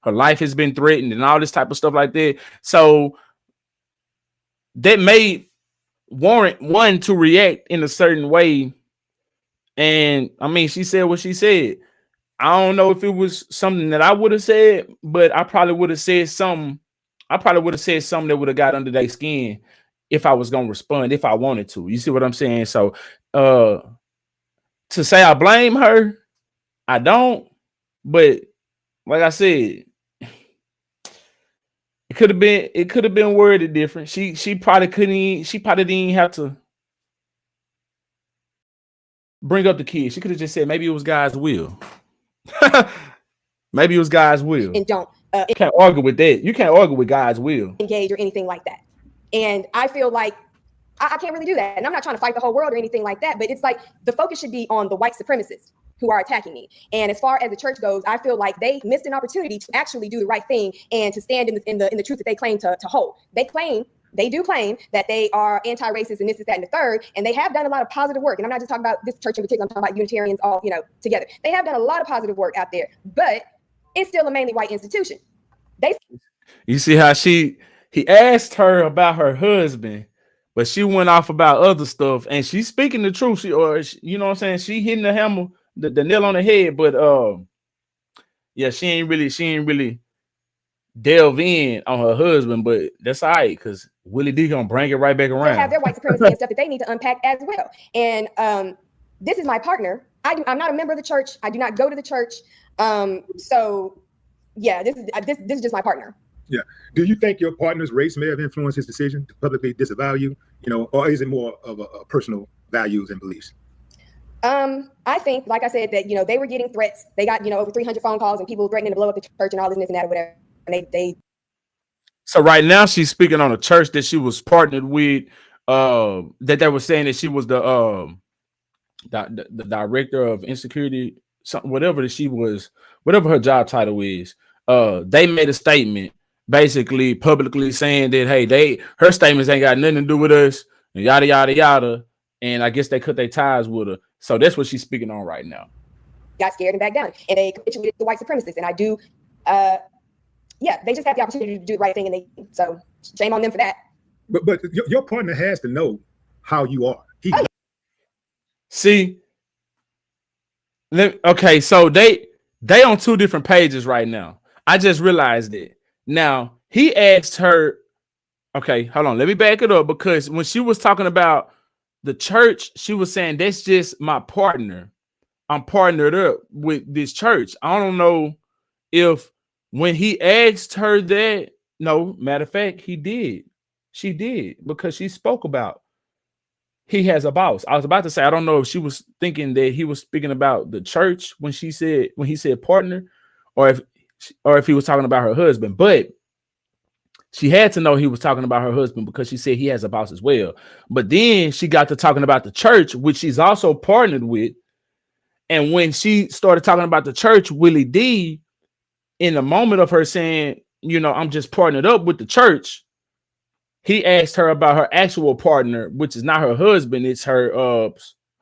life has been threatened and all this type of stuff like that. So that made warrant one to react in a certain way. And I mean, she said what she said. I don't know if it was something that I would have said, but I probably would have said something. I probably would have said something that would have got under their skin if I was gonna respond, if I wanted to. You see what I'm saying? So to say I blame her, I don't, but like I said, it could have been worded different. She probably didn't even have to bring up the kids. She could have just said maybe it was God's will. Maybe it was God's will. And don't you can't argue with that. You can't argue with God's will. Engage or anything like that. And I feel like I can't really do that. And I'm not trying to fight the whole world or anything like that, but it's like the focus should be on the white supremacists who are attacking me. And as far as the church goes, I feel like they missed an opportunity to actually do the right thing and to stand in the truth that they claim to hold. They do claim that they are anti-racist and this is that and the third, and they have done a lot of positive work. And I'm not just talking about this church in particular, I'm talking about Unitarians all, together. They have done a lot of positive work out there, but it's still a mainly white institution. You see how he asked her about her husband, but she went off about other stuff, and she's speaking the truth. She you know what I'm saying? She hitting the hammer, the nail on the head, but yeah, she ain't really delve in on her husband, but that's all right, because Willie D gonna bring it right back around. They have their white supremacy and stuff that they need to unpack as well. And this is my partner. I'm not a member of the church. I do not go to the church. So yeah, this is just my partner. Yeah. Do you think your partner's race may have influenced his decision to publicly disavow you, or is it more of a personal values and beliefs? I think, like I said, that, they were getting threats. They got, over 300 phone calls and people threatening to blow up the church and all this and that or whatever. And So right now she's speaking on a church that she was partnered with, that they were saying that she was the director of insecurity, something, whatever her job title is. They made a statement basically publicly saying that, hey, her statements ain't got nothing to do with us, and yada yada yada. And I guess they cut their ties with her. So that's what she's speaking on right now. Got scared and backed down, and they capitulated the white supremacists. And I do, yeah, they just had the opportunity to do the right thing, and so shame on them for that. But your partner has to know how you are. See, okay, so they on two different pages right now. I just realized it. Now he asked her, okay, hold on, let me back it up, because when she was talking about the church, she was saying that's just my partner. I'm partnered up with this church. I don't know if when he asked her that, no, matter of fact, he did. She did, because she spoke about he has a boss. I was about to say, I don't know if she was thinking that he was speaking about the church when he said partner, or if he was talking about her husband, but she had to know he was talking about her husband because she said he has a boss as well. But then she got to talking about the church, which she's also partnered with. And when she started talking about the church, Willie D, in the moment of her saying, I'm just partnered up with the church, he asked her about her actual partner, which is not her husband. It's her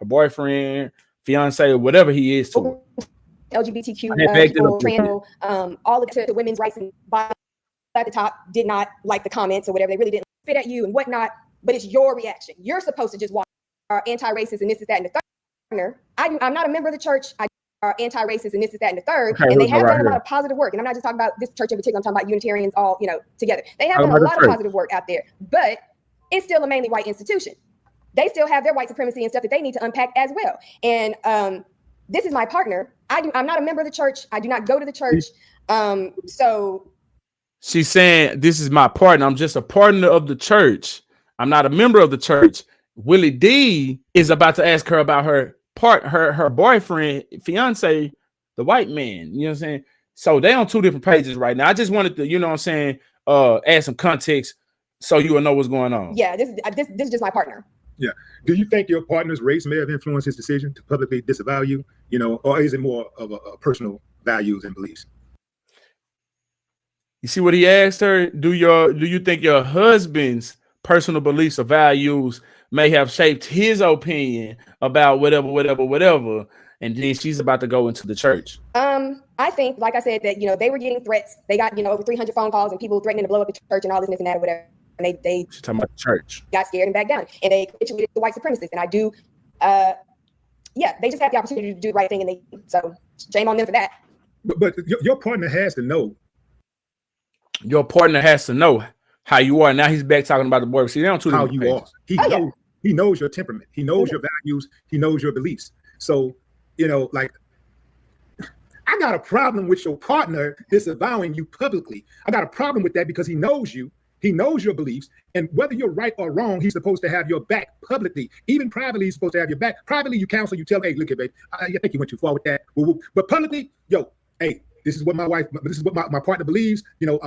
boyfriend, fiance, or whatever he is to her. LGBTQ people, all of the women's rights and at the top did not like the comments or whatever. They really didn't fit at you and whatnot, but it's your reaction. You're supposed to just watch our anti-racist and this is that and the third. I'm not a member of the church. I are anti-racist and this is that and the third. Okay, and they have done a lot of positive work. And I'm not just talking about this church in particular. I'm talking about Unitarians all, together. They have done a lot of positive work out there, but it's still a mainly white institution. They still have their white supremacy and stuff that they need to unpack as well. And this is my partner. I'm not a member of the church. I do not go to the church. So she's saying, this is my partner. I'm just a partner of the church. I'm not a member of the church. Willie D is about to ask her about her boyfriend, fiance, the white man. You know what I'm saying? So they on two different pages right now. I just wanted to, add some context so you will know what's going on. Yeah, this is just my partner. Yeah. Do you think your partner's race may have influenced his decision to publicly disavow you, or is it more of a personal values and beliefs? You see what he asked her? Do you think your husband's personal beliefs or values may have shaped his opinion about whatever? And then she's about to go into the church. I think, like I said, that they were getting threats. They got over 300 phone calls and people threatening to blow up the church and all this and that or whatever. And they She's talking about the church. got scared and backed down, and they capitulated the white supremacists. And I do, they just had the opportunity to do the right thing, and so shame on them for that. But your partner has to know. Your partner has to know how you are. Now he's back talking about the boy. See, they don't how you are. He knows your temperament. He knows your values. He knows your beliefs. So, like, I got a problem with your partner disavowing you publicly. I got a problem with that because he knows you. He knows your beliefs, and whether you're right or wrong, he's supposed to have your back publicly. Even privately, he's supposed to have your back. Privately, you counsel, you tell, hey, look, babe, I think you went too far with that. But publicly, hey, this is what my partner believes, and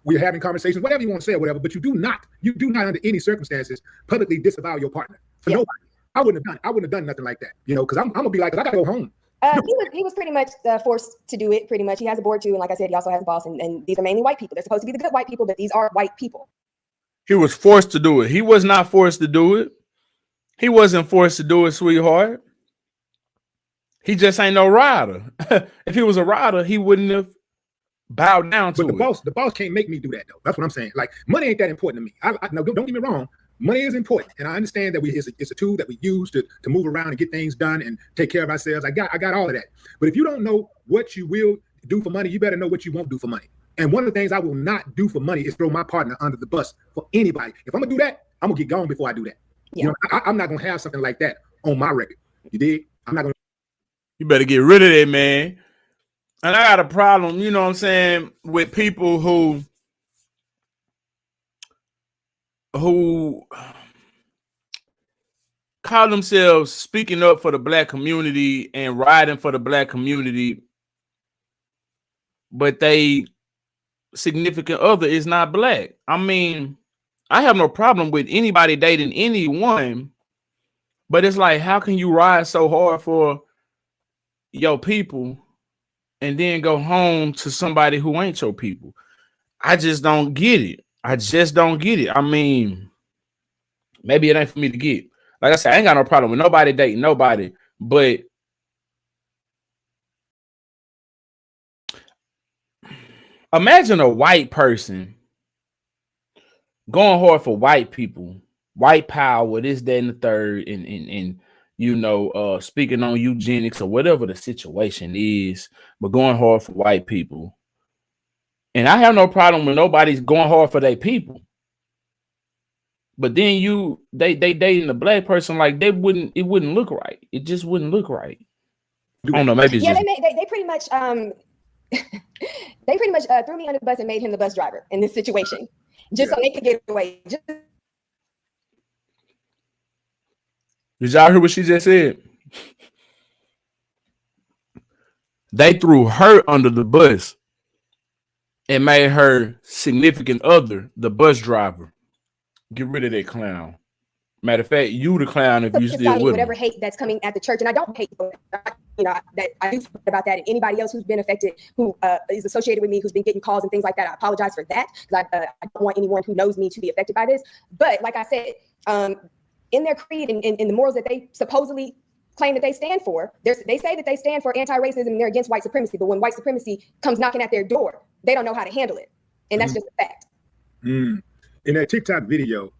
we're having conversations, whatever you want to say or whatever. But you do not under any circumstances publicly disavow your partner for nobody. I wouldn't have done nothing like that, because I'm gonna be like, I gotta go home. He was pretty much forced to do it. Pretty much, he has a board too, and like I said, he also has a boss. And these are mainly white people. They're supposed to be the good white people, but these are white people. He was forced to do it. He was not forced to do it. He wasn't forced to do it, sweetheart. He just ain't no rider. If he was a rider, he wouldn't have bowed down to it. But the boss can't make me do that, though. That's what I'm saying. Like, money ain't that important to me. No, don't get me wrong. Money is important, and I understand that it's a tool that we use to move around and get things done and take care of ourselves. I got all of that. But if you don't know what you will do for money, you better know what you won't do for money. And one of the things I will not do for money is throw my partner under the bus for anybody. If I'm gonna do that, I'm gonna get gone before I do that. Yeah. I'm not gonna have something like that on my record. You dig? I'm not gonna. You better get rid of that, man. And I got a problem, you know what I'm saying, with people who call themselves speaking up for the black community and riding for the black community, but they significant other is not black. I mean, I have no problem with anybody dating anyone, but it's like, how can you ride so hard for your people and then go home to somebody who ain't your people? I just don't get it. I mean, maybe it ain't for me to get. Like I said, I ain't got no problem with nobody dating nobody, but imagine a white person going hard for white people, white power, this, that, and the third, and speaking on eugenics or whatever the situation is, but going hard for white people. And I have no problem with nobody's going hard for their people. But then they dating a black person, like it wouldn't look right. It just wouldn't look right. I don't know, maybe it's just... they pretty much threw me under the bus and made him the bus driver in this situation. Just so they could get away. Did y'all hear what she just said? They threw her under the bus and made her significant other the bus driver. Get rid of that clown. Matter of fact, you the clown if you still with whatever hate that's coming at the church. And I don't hate, that I do about that. And anybody else who's been affected, who is associated with me, who's been getting calls and things like that, I apologize for that, because I don't want anyone who knows me to be affected by this. But like I said, in their creed and in the morals that they supposedly claim that they stand for, they say that they stand for anti-racism and they're against white supremacy. But when white supremacy comes knocking at their door, they don't know how to handle it. And that's just a fact. In that TikTok video,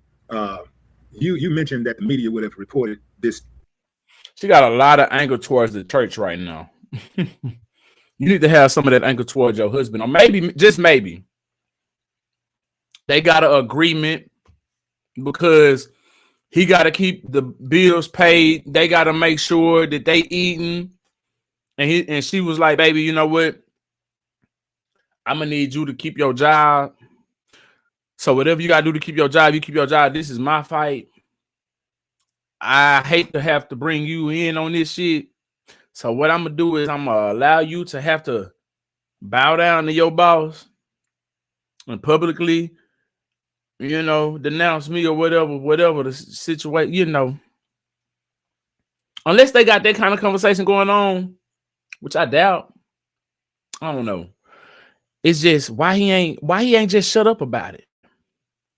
you mentioned that the media would have reported this. She got a lot of anger towards the church right now. You need to have some of that anger towards your husband, or maybe, just maybe, they got an agreement because he got to keep the bills paid. They got to make sure that they eating. And she was like, baby, you know what? I'm going to need you to keep your job. So whatever you got to do to keep your job, you keep your job. This is my fight. I hate to have to bring you in on this shit. So what I'm going to do is I'm going to allow you to have to bow down to your boss and publicly denounce me or whatever the situation, unless they got that kind of conversation going on, which I doubt. I don't know. It's just why he ain't just shut up about it.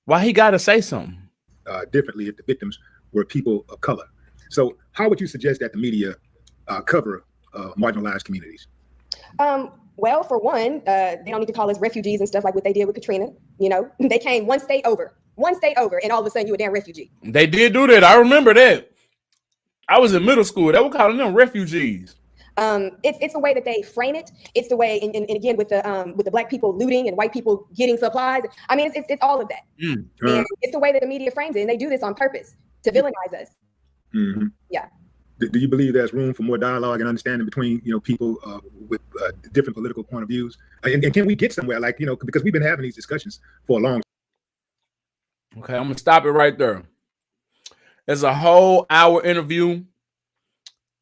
Why he gotta say something? Differently if the victims were people of color. So how would you suggest that the media cover marginalized communities? Well, for one, they don't need to call us refugees and stuff like what they did with Katrina. They came one state over, and all of a sudden you a damn refugee. They did do that. I remember that. I was in middle school. They were calling them refugees. It's the way that they frame it. It's the way, and again with the black people looting and white people getting supplies. I mean, it's all of that. And it's the way that the media frames it, and they do this on purpose to villainize us. Mm-hmm. Yeah. Do you believe there's room for more dialogue and understanding between people with different political point of views? And can we get somewhere because we've been having these discussions for a long time. Okay, I'm gonna stop it right there. There's a whole hour interview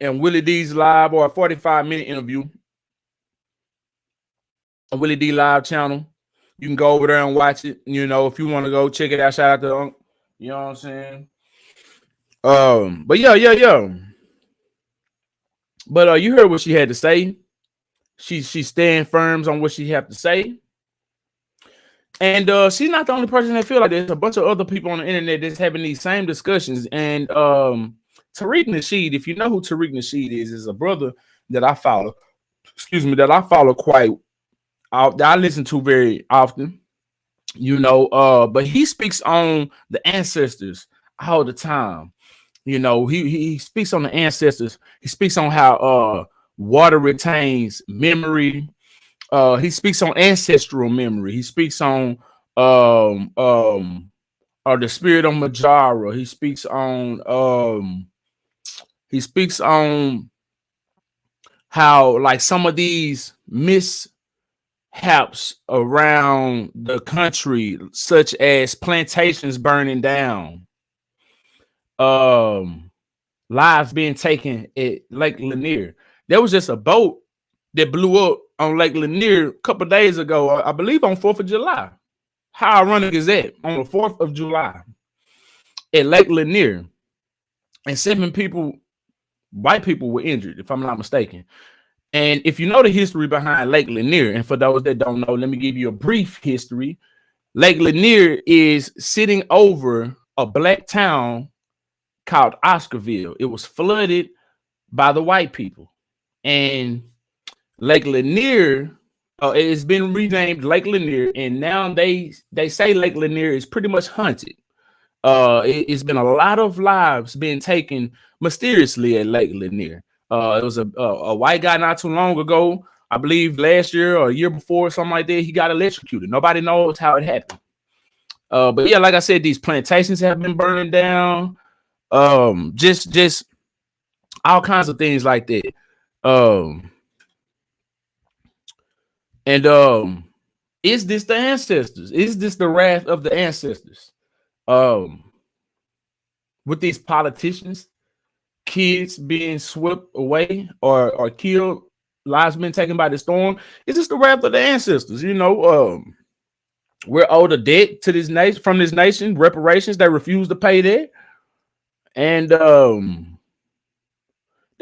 and Willie D's live, or a 45-minute interview on Willie D live channel. You can go over there and watch it. If you want to go check it out, shout out to Unc. You know what I'm saying? But yeah. But you heard what she had to say. She stand firm on what she had to say. And she's not the only person that feel like this. A bunch of other people on the internet that's having these same discussions. And Tariq Nasheed, if you know who Tariq Nasheed is a brother that I follow. That I follow quite. That I listen to very often. But he speaks on the ancestors all the time. He speaks on the ancestors. He speaks on how water retains memory. He speaks on ancestral memory. He speaks on the spirit of Majara. He speaks on how like some of these mishaps around the country, such as plantations burning down, lives being taken at Lake Lanier. There was just a boat that blew up on Lake Lanier a couple of days ago, I believe on 4th of July. How ironic is that? On the 4th of July at Lake Lanier. And 7 people, white people, were injured, if I'm not mistaken. And if you know the history behind Lake Lanier, and for those that don't know, let me give you a brief history. Lake Lanier is sitting over a black town called Oscarville. It was flooded by the white people. And Lake Lanier, it's been renamed Lake Lanier, and now they say Lake Lanier is pretty much haunted. It's been a lot of lives being taken mysteriously at Lake Lanier. It was a white guy not too long ago, I believe last year or a year before, something like that. He got electrocuted. Nobody knows how it happened. But yeah, like I said, these plantations have been burning down. Just all kinds of things like that. And is this the ancestors? Is this the wrath of the ancestors? With these politicians, kids being swept away or killed, lives being taken by the storm. Is this the wrath of the ancestors? We're owed a debt to this nation, from this nation, reparations. They refuse to pay that. And there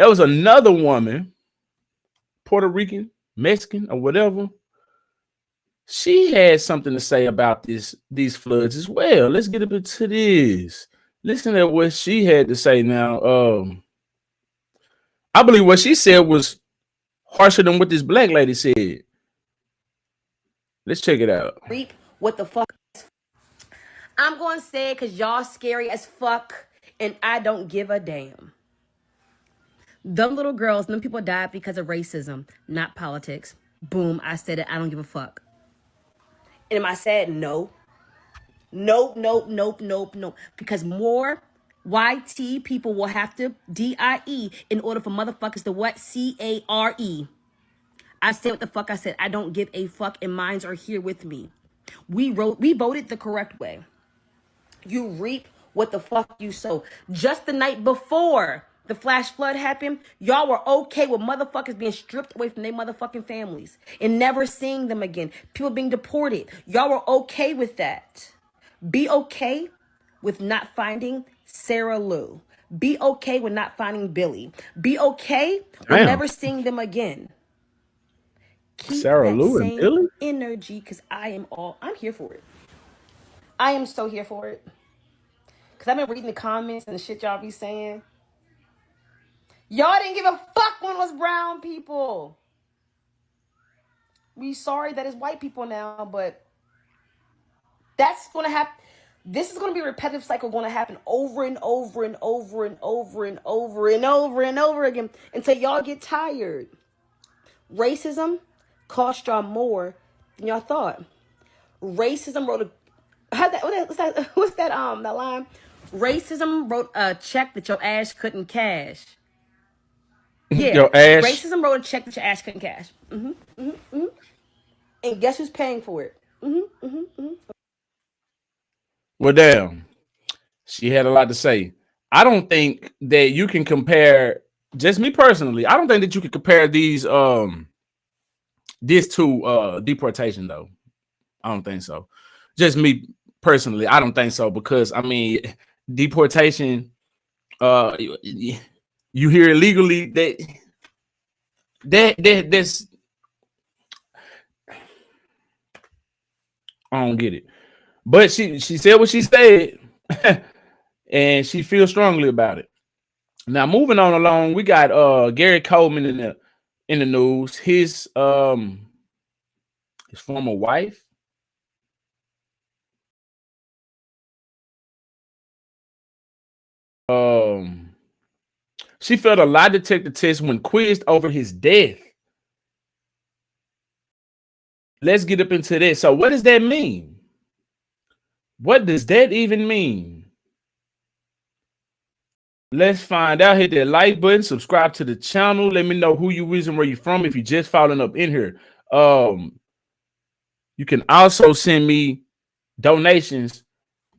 was another woman, Puerto Rican, Mexican, or whatever. She had something to say about these floods as well. Let's get into this. Listen to what she had to say now. I believe what she said was harsher than what this black lady said. Let's check it out. What the fuck? I'm going to say it because y'all scary as fuck, and I don't give a damn. Them little girls, them people died because of racism, not politics. Boom, I said it. I don't give a fuck. And am I sad? No. Nope. Because more YT people will have to DIE in order for motherfuckers to what? CARE. I said what the fuck I said. I don't give a fuck, and minds are here with me. We voted the correct way. You reap what the fuck you sow. Just the night before the flash flood happened, y'all were okay with motherfuckers being stripped away from their motherfucking families and never seeing them again. People being deported. Y'all were okay with that. Be okay with not finding Sarah Lou. Be okay with not finding Billy. Be okay with never seeing them again. Keep Sarah that Lou and same Billy? energy, because I'm here for it. I am so here for it. Because I've been reading the comments and the shit y'all be saying. Y'all didn't give a fuck when it was brown people. We sorry that it's white people now, but that's going to happen. This is going to be a repetitive cycle going to happen over and over and over and over and over and over and over again until y'all get tired. Racism cost y'all more than y'all thought. Racism wrote a what's that line? Racism wrote a check that your ass couldn't cash. Yeah, Your ass. racism wrote a check that your ass couldn't cash. And guess who's paying for it? Well, damn. She had a lot to say. I don't think that you can compare, just me personally, I don't think that you can compare these this to deportation though. I don't think so. Just me personally, I don't think so, because I mean deportation, you hear illegally that's I don't get it. But she said what she said, and she feels strongly about it. Now, moving on along, we got Gary Coleman in the news. His former wife. She failed a lie detector test when quizzed over his death. Let's get up into this. So, what does that mean? What does that even mean? Let's find out. Hit that like button, subscribe to the channel. Let me know who you is and where you're from if you're just following up in here. You can also send me donations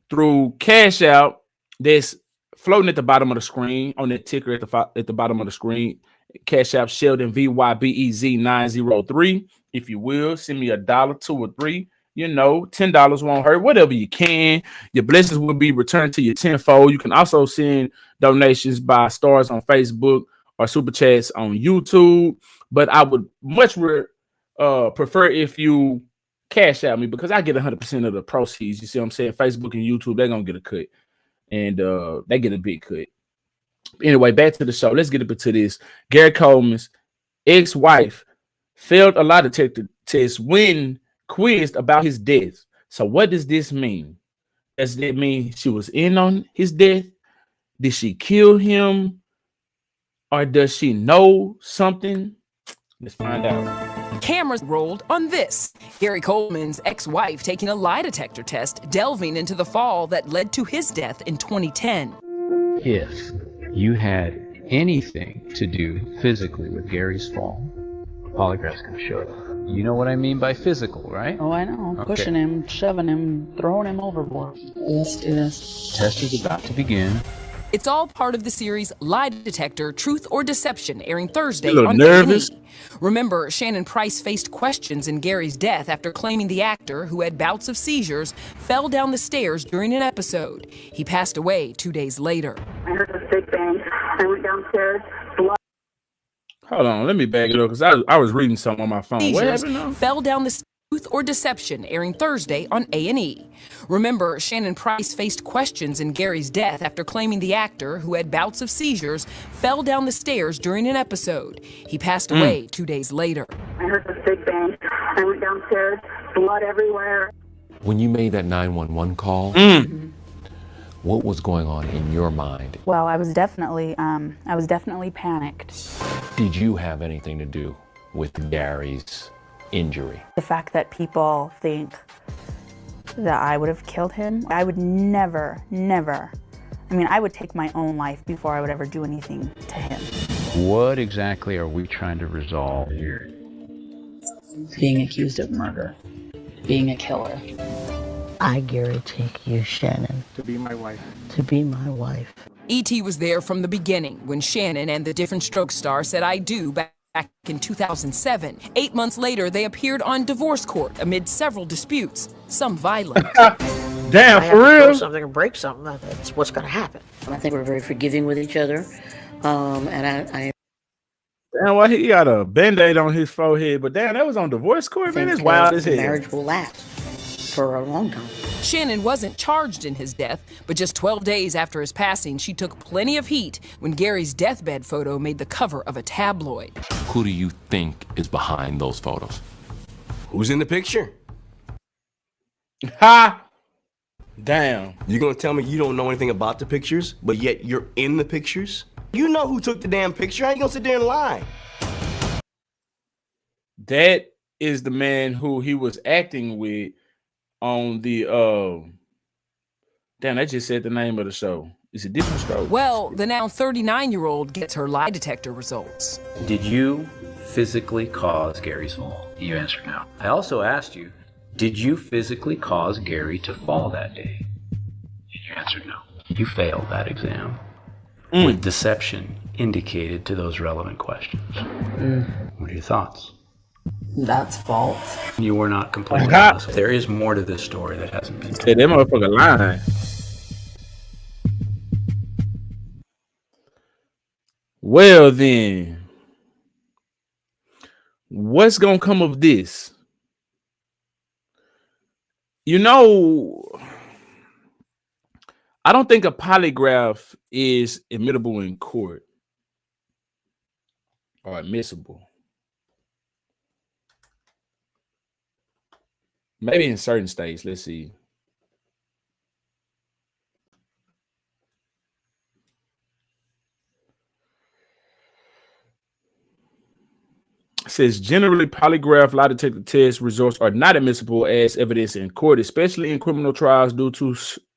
through Cash App that's floating at the bottom of the screen, on that ticker at the bottom of the screen. Cash App Sheldon VYBEZ903. If you will, send me $1, $2, or $3. You know, $10 won't hurt. Whatever you can. Your blessings will be returned to you tenfold. You can also send donations by stars on Facebook or super chats on YouTube. But I would much prefer if you cash out me, because I get 100% of the proceeds. You see what I'm saying? Facebook and YouTube, they're gonna get a cut, and they get a big cut. Anyway, back to the show. Let's get up into this. Gary Coleman's ex-wife failed a lie detector test when quizzed about his death. So what does this mean? Does that mean she was in on his death? Did she kill him? Or does she know something? Let's find out. Cameras rolled on this. Gary Coleman's ex-wife taking a lie detector test, delving into the fall that led to his death in 2010. If you had anything to do physically with Gary's fall, polygraph's gonna show it. You know what I mean by physical, right? Oh, I know. Okay. Pushing him, shoving him, throwing him overboard. Let's do this. Test is about to begin. It's all part of the series Lie Detector, Truth or Deception, airing Thursday You look on nervous. A&E. Remember, Shannon Price faced questions in Gary's death after claiming the actor, who had bouts of seizures, fell down the stairs during an episode. He passed away 2 days later. I heard a big bang. I went downstairs. Blood. Hold on, let me back it up, because I was reading something on my phone. What Seizures happened now? fell down the Truth or Deception, airing Thursday on A&E. Remember, Shannon Price faced questions in Gary's death after claiming the actor, who had bouts of seizures, fell down the stairs during an episode. He passed away 2 days later. I heard a big bang. I went downstairs. Blood everywhere. When you made that 911 call, what was going on in your mind? Well, I was definitely panicked. Did you have anything to do with Gary's injury? The fact that people think that I would have killed him, I would never. I mean, I would take my own life before I would ever do anything to him. What exactly are we trying to resolve here? Being accused of murder, being a killer. I, Gary, take you, Shannon, To be my wife. to be my wife. E.T. was there from the beginning when Shannon and the Different Strokes star said "I do" back in 2007. 8 months later, they appeared on divorce court amid several disputes, some violent. Damn, I have for to throw real? something or break something, that's what's going to happen. I think we're very forgiving with each other. And I Damn, why he got a band-aid on his forehead? But damn, that was on divorce court, man. think That's wild as the hell. marriage will last for a long time. Shannon wasn't charged in his death, but just 12 days after his passing, she took plenty of heat when Gary's deathbed photo made the cover of a tabloid. Who do you think is behind those photos? Who's in the picture? Ha! Damn. You're gonna tell me you don't know anything about the pictures, but yet you're in the pictures? You know who took the damn picture. How you gonna sit there and lie? That is the man who he was acting with on the damn, that just said the name of the show. It's a different show. Well, the now 39-year-old gets her lie detector results. Did you physically cause Gary's fall? You answered no. I also asked you, did you physically cause Gary to fall that day? You answered no. You failed that exam with deception indicated to those relevant questions. What are your thoughts? That's false. You were not completely honest. There is more to this story that hasn't been told. Hey, that motherfucker lying. Well then, what's gonna come of this? You know, I don't think a polygraph is admissible in court or admissible. Maybe in certain states. Let's see. It says generally polygraph lie detector test results are not admissible as evidence in court, especially in criminal trials due to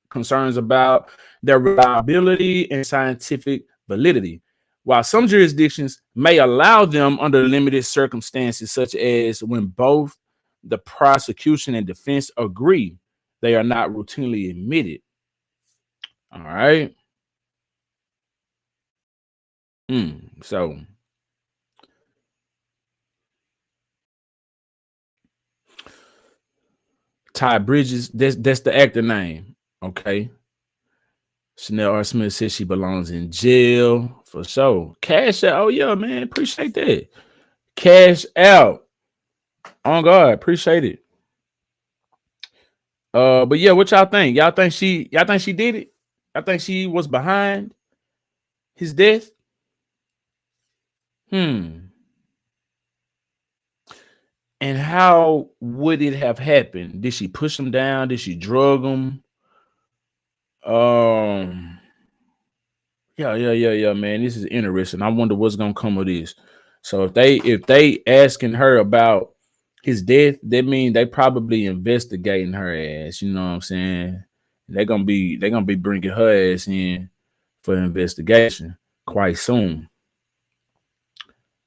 concerns about their reliability and scientific validity. While some jurisdictions may allow them under limited circumstances, such as when both the prosecution and defense agree, they are not routinely admitted. All right. So Ty Bridges, that's the actor name. Okay. Chanel R. Smith says she belongs in jail for sure. Cash out. Oh, yeah, man. Appreciate that. Cash out. On God, appreciate it. But yeah, what y'all think? Y'all think she did it? I think she was behind his death. And how would it have happened? Did she push him down? Did she drug him? Yeah, man. This is interesting. I wonder what's gonna come of this. So if they asking her about his death, that means they probably investigating her ass. You know what I'm saying? They're gonna be bringing her ass in for investigation quite soon.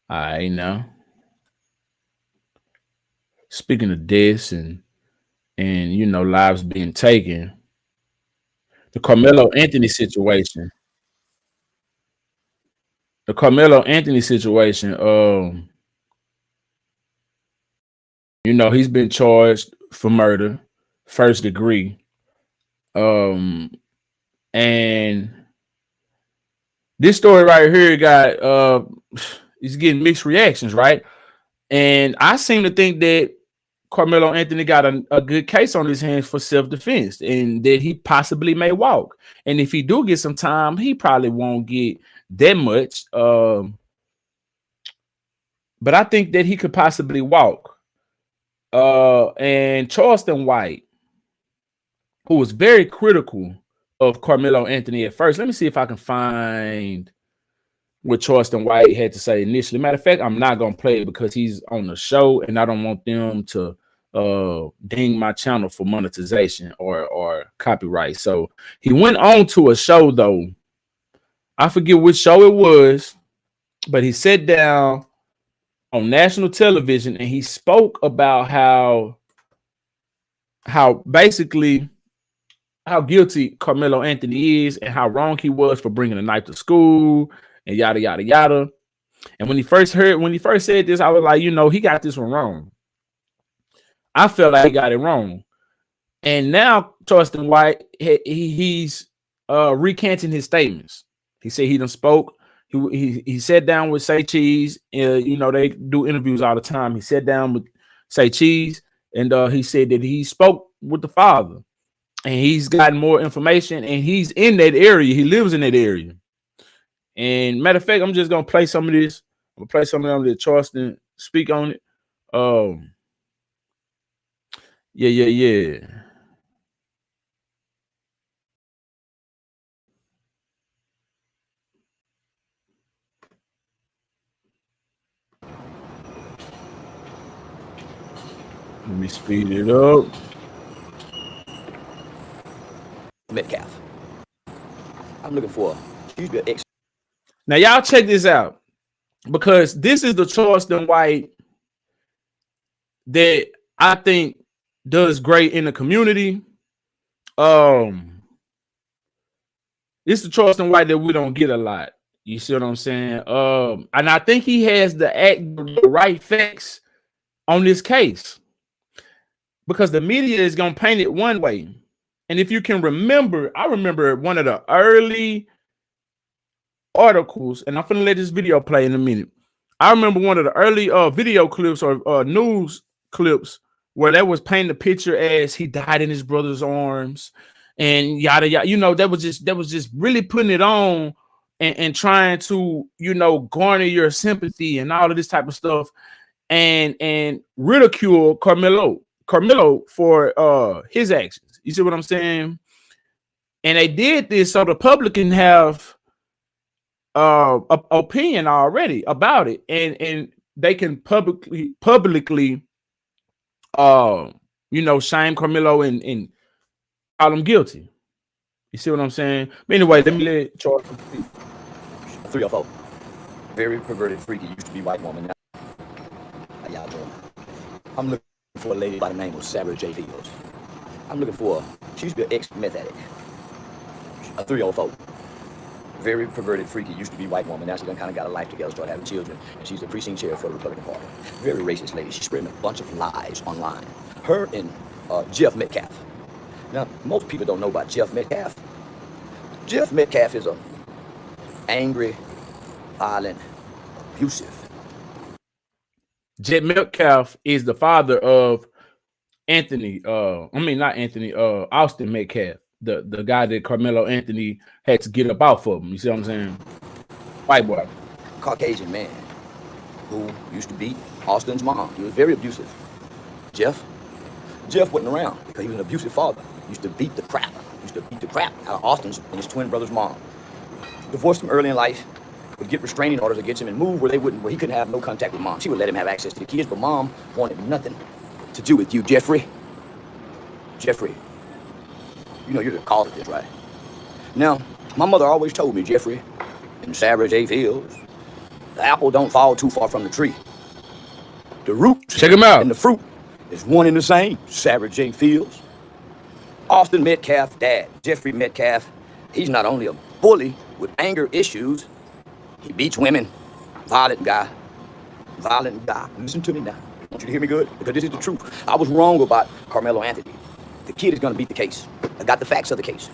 I know. Speaking of deaths and you know lives being taken, the Carmelo Anthony situation. The Carmelo Anthony situation. You know he's been charged for murder, first degree. And this story right here got he's getting mixed reactions, right? And I seem to think that Carmelo Anthony got a good case on his hands for self-defense and that he possibly may walk. And if he do get some time, he probably won't get that much. But I think that he could possibly walk. And Charleston White, who was very critical of Carmelo Anthony at first. Let me see if I can find what Charleston White had to say initially. Matter of fact, I'm not going to play it because he's on the show and I don't want them to ding my channel for monetization or copyright. So he went on to a show, though. I forget which show it was, but he sat down on national television and he spoke about how basically how guilty Carmelo Anthony is and how wrong he was for bringing a knife to school and yada, yada, yada. And when he first said this, I was like, you know, he got this one wrong. I felt like he got it wrong. And now Charleston White, he's recanting his statements. He said he done spoke. He sat down with Say Cheese. You know, they do interviews all the time. He sat down with Say Cheese, and he said that he spoke with the father, and he's gotten more information, and he's in that area. He lives in that area. And matter of fact, I'm just gonna play some of this. I'm gonna play some of them that Charleston speak on it. Yeah. Let me speed it up. Metcalf. I'm looking for a Now, y'all check this out, because this is the Charleston White that I think does great in the community. This is the Charleston White that we don't get a lot. You see what I'm saying? And I think he has the right facts on this case, because the media is gonna paint it one way. And if you can remember, I remember one of the early articles, and I'm finna let this video play in a minute. I remember one of the early video clips or news clips where that was painting the picture as he died in his brother's arms and yada yada. You know, that was just really putting it on and trying to, you know, garner your sympathy and all of this type of stuff, and ridicule Carmelo for his actions. You see what I'm saying? And they did this so the public can have opinion already about it, and they can publicly you know, shame Carmelo and call him guilty. You see what I'm saying? But anyway, let me let Charles speak. 3 or 4. Very perverted, freaky, used to be white woman. Now, how y'all doing? I'm looking for a lady by the name of Sarah J. Fields. I'm looking for she used to be an ex-meth addict. A 304. Very perverted, freaky, used to be white woman. Now she done kind of got a life together, started having children, and she's the precinct chair for the Republican Party. Very racist lady. She's spreading a bunch of lies online. Her and Jeff Metcalf. Now, most people don't know about Jeff Metcalf. Jeff Metcalf is a angry, violent, abusive. Jeff Metcalf is the father of Austin Metcalf, the guy that Carmelo Anthony had to get up out for him. You see what I'm saying? White boy. Caucasian man who used to beat Austin's mom. He was very abusive. Jeff wasn't around because he was an abusive father. He used to beat the crap out of Austin's and his twin brother's mom. Divorced him early in life, would get restraining orders against him and move where he couldn't have no contact with mom. She would let him have access to the kids, but mom wanted nothing to do with you, Jeffrey. You know you're the cause of this, right? Now, my mother always told me, Jeffrey and Sarah J. Fields, the apple don't fall too far from the tree. The root check him out and the fruit is one and the same, Sarah J. Fields. Austin Metcalf, dad, Jeffrey Metcalf, he's not only a bully with anger issues, he beats women, violent guy. Listen to me now. I want you to hear me good, because this is the truth. I was wrong about Carmelo Anthony. The kid is gonna beat the case. I got the facts of the case.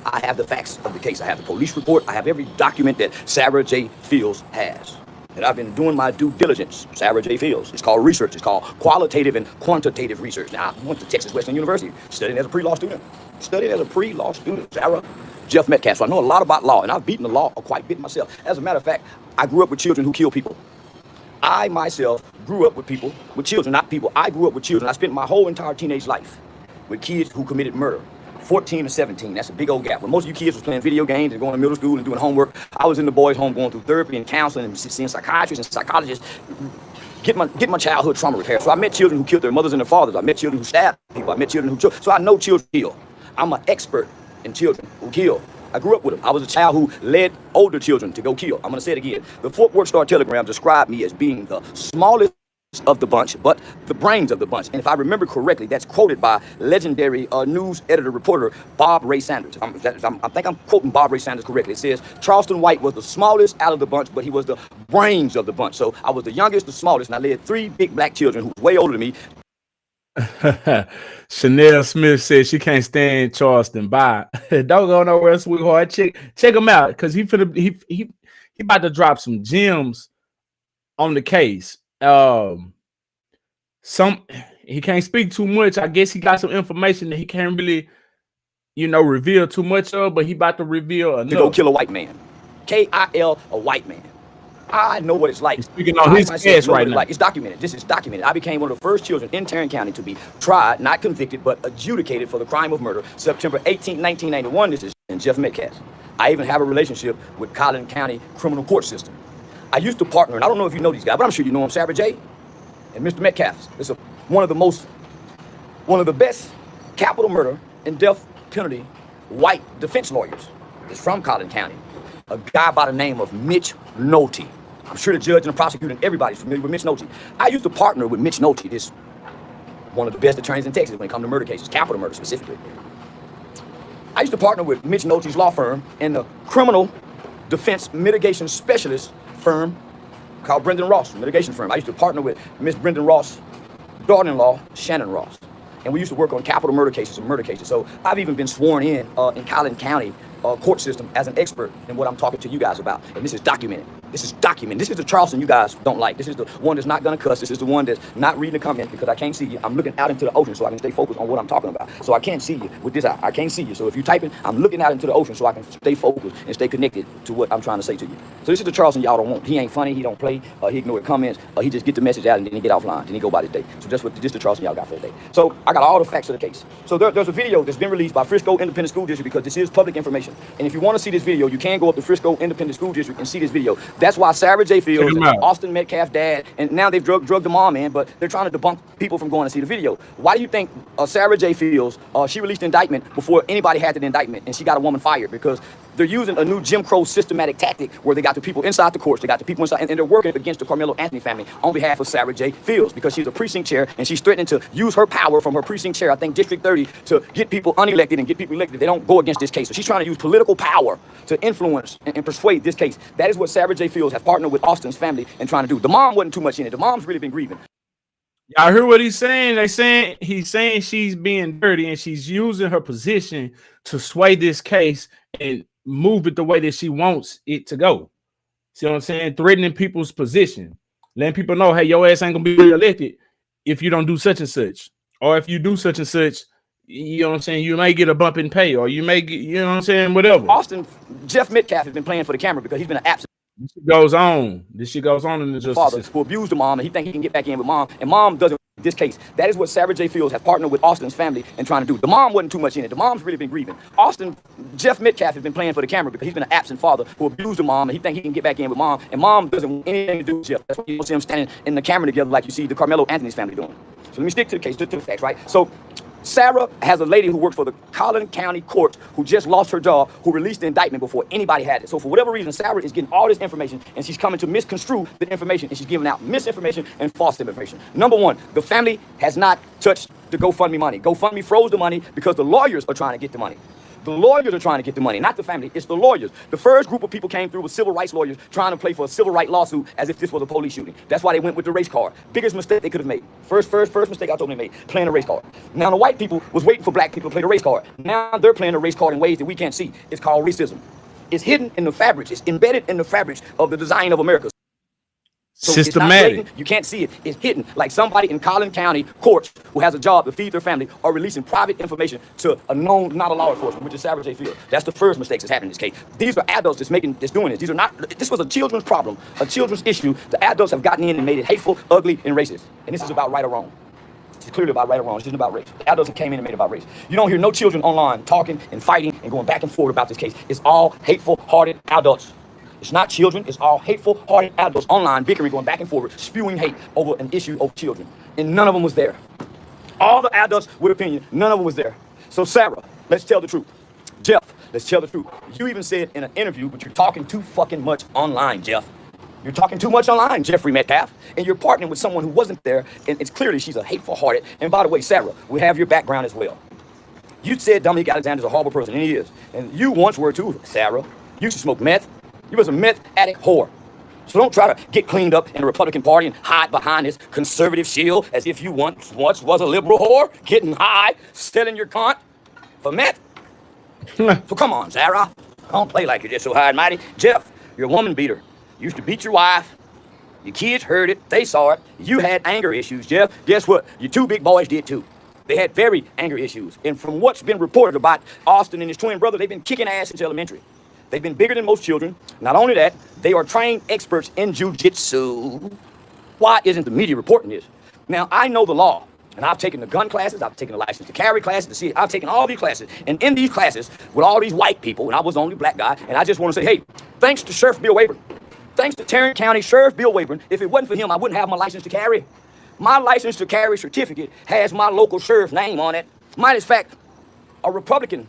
I have the facts of the case. I have the police report. I have every document that Sarah J. Fields has. And I've been doing my due diligence, Sarah J. Fields. It's called research. It's called qualitative and quantitative research. Now, I went to Texas Western University, studying as a pre-law student. Sarah Jeff Metcalf. So I know a lot about law, and I've beaten the law quite a bit myself. As a matter of fact, I grew up with children who kill people. I myself grew up with children, not people. I grew up with children. I spent my whole entire teenage life with kids who committed murder. 14 to 17, that's a big old gap. When most of you kids was playing video games and going to middle school and doing homework, I was in the boys' home going through therapy and counseling and seeing psychiatrists and psychologists, get my childhood trauma repaired. So I met children who killed their mothers and their fathers. I met children who stabbed people. I met children who so I know children kill. I'm an expert in children who kill. I grew up with them. I was a child who led older children to go kill. I'm going to say it again. The Fort Worth Star-Telegram described me as being the smallest of the bunch, but the brains of the bunch. And if I remember correctly, that's quoted by legendary news editor reporter Bob Ray Sanders. I think I'm quoting Bob Ray Sanders correctly. It says Charleston White was the smallest out of the bunch, but he was the brains of the bunch. So I was the youngest, the smallest, and I led 3 big black children who were way older than me. Chanel Smith said she can't stand Charleston. Bye. Don't go nowhere, sweetheart. Check him out because he about to drop some gems on the case. He can't speak too much. I guess he got some information that he can't really, reveal too much of, but he about to reveal enough. To go kill a white man. K-I-L, a white man. I know what it's like. He's speaking on his case right now. It's documented. This is documented. I became one of the first children in Tarrant County to be tried, not convicted, but adjudicated for the crime of murder, September 18, 1991. This is in Jeff Metcalf. I even have a relationship with Collin County criminal court system. I used to partner, and I don't know if you know these guys, but I'm sure you know them, Sarah J. and Mr. Metcalf. It's one of the best capital murder and death penalty white defense lawyers. It's from Collin County. A guy by the name of Mitch Nolte. I'm sure the judge and the prosecutor and everybody's familiar with Mitch Nolte. I used to partner with Mitch Nolte, this one of the best attorneys in Texas when it comes to murder cases, capital murder specifically. I used to partner with Mitch Nolte's law firm and the criminal defense mitigation specialist firm called Brendan Ross, mitigation firm. I used to partner with Miss Brendan Ross' daughter-in-law, Shannon Ross. And we used to work on capital murder cases and murder cases. So I've even been sworn in Collin County court system as an expert in what I'm talking to you guys about. And this is documented. This is documented. This is the Charleston you guys don't like. This is the one that's not gonna cuss. This is the one that's not reading the comments because I can't see you. I'm looking out into the ocean so I can stay focused on what I'm talking about. So I can't see you with this eye. I can't see you. So if you're typing, I'm looking out into the ocean so I can stay focused and stay connected to what I'm trying to say to you. So this is the Charleston y'all don't want. He ain't funny. He don't play. He ignore comments. He just get the message out and then he get offline. Then he go by the day. So that's what this the Charleston y'all got for today. So I got all the facts of the case. So there's a video that's been released by Frisco Independent School District because this is public information. And if you want to see this video, you can go up to Frisco Independent School District and see this video. That's why Sarah J. Fields, Austin Metcalf dad, and now they've drugged the mom in, but they're trying to debunk people from going to see the video. Why do you think Sarah J. Fields, she released an indictment before anybody had the indictment, and she got a woman fired? Because they're using a new Jim Crow systematic tactic where they got the people inside the courts, they got the people inside, and they're working against the Carmelo Anthony family on behalf of Sarah J. Fields because she's a precinct chair, and she's threatening to use her power from her precinct chair, I think District 30, to get people unelected and get people elected. They don't go against this case. So she's trying to use political power to influence and persuade this case. That is what Sarah J. Fields has partnered with Austin's family and trying to do. The mom wasn't too much in it. The mom's really been grieving. Y'all hear what he's saying? He's saying she's being dirty and she's using her position to sway this case and move it the way that she wants it to go. See what I'm saying? Threatening people's position, letting people know, hey, your ass ain't gonna be reelected if you don't do such and such, or if you do such and such, you know what I'm saying, you may get a bump in pay, or you may get, you know what I'm saying, whatever. Austin, Jeff Metcalf has been playing for the camera because he's been an absent. This shit goes on in the justice father system. who abused the mom, and he think he can get back in with mom, and mom doesn't. This case, that is what Sarah J. Fields has partnered with Austin's family and trying to do. The mom wasn't too much in it. The mom's really been grieving. Jeff Metcalf has been playing for the camera because he's been an absent father who abused the mom, and he think he can get back in with mom, and mom doesn't want anything to do with Jeff. That's why you don't see them standing in the camera together like you see the Carmelo Anthony's family doing. So let me stick to the case, to the facts, right? So Sarah has a lady who works for the Collin County Court who just lost her job, who released the indictment before anybody had it. So for whatever reason, Sarah is getting all this information, and she's coming to misconstrue the information, and she's giving out misinformation and false information. Number one, the family has not touched the GoFundMe money. GoFundMe froze the money because the lawyers are trying to get the money. The lawyers are trying to get the money, not the family. It's the lawyers. The first group of people came through with civil rights lawyers trying to play for a civil rights lawsuit as if this was a police shooting. That's why they went with the race card. Biggest mistake they could have made. First mistake I told them they made, playing a race card. Now the white people was waiting for black people to play the race card. Now they're playing the race card in ways that we can't see. It's called racism. It's hidden in the fabrics. It's embedded in the fabrics of the design of America. So systematic. It's not blatant, you can't see it. It's hidden. Like somebody in Collin County courts who has a job to feed their family are releasing private information to a known, not a law enforcement, which is Sarah J. Fields. That's the first mistake that's happened in this case. These are adults that's doing this. These are not. This was a children's problem, a children's issue. The adults have gotten in and made it hateful, ugly, and racist. And this is about right or wrong. It's clearly about right or wrong. It's just about race. The adults that came in and made it about race. You don't hear no children online talking and fighting and going back and forth about this case. It's all hateful-hearted adults. It's not children. It's all hateful-hearted adults online bickering, going back and forth, spewing hate over an issue of children. And none of them was there. All the adults with opinion, none of them was there. So Sarah, let's tell the truth. Jeff, let's tell the truth. You even said in an interview, but you're talking too fucking much online, Jeff. You're talking too much online, Jeffrey Metcalf, and you're partnering with someone who wasn't there, and it's clearly she's a hateful-hearted. And by the way, Sarah, we have your background as well. You said Dominique Alexander's a horrible person, and he is. And you once were too, Sarah. You used to smoke meth. You was a meth addict whore. So don't try to get cleaned up in the Republican Party and hide behind this conservative shield as if you once was a liberal whore, getting high, selling your cunt for meth. So come on, Zara. Don't play like you're just so high and mighty. Jeff, you're a woman beater. You used to beat your wife. Your kids heard it. They saw it. You had anger issues, Jeff. Guess what? Your two big boys did too. They had very anger issues. And from what's been reported about Austin and his twin brother, they've been kicking ass since elementary. They've been bigger than most children. Not only that, they are trained experts in jujitsu. Why isn't the media reporting this? Now, I know the law, and I've taken the gun classes, I've taken the license to carry classes, to see, I've taken all these classes, and in these classes, with all these white people, and I was the only black guy, and I just want to say, hey, thanks to Sheriff Bill Wayburn, thanks to Tarrant County Sheriff Bill Wayburn, if it wasn't for him, I wouldn't have my license to carry. My license to carry certificate has my local sheriff's name on it. Might as fact, a Republican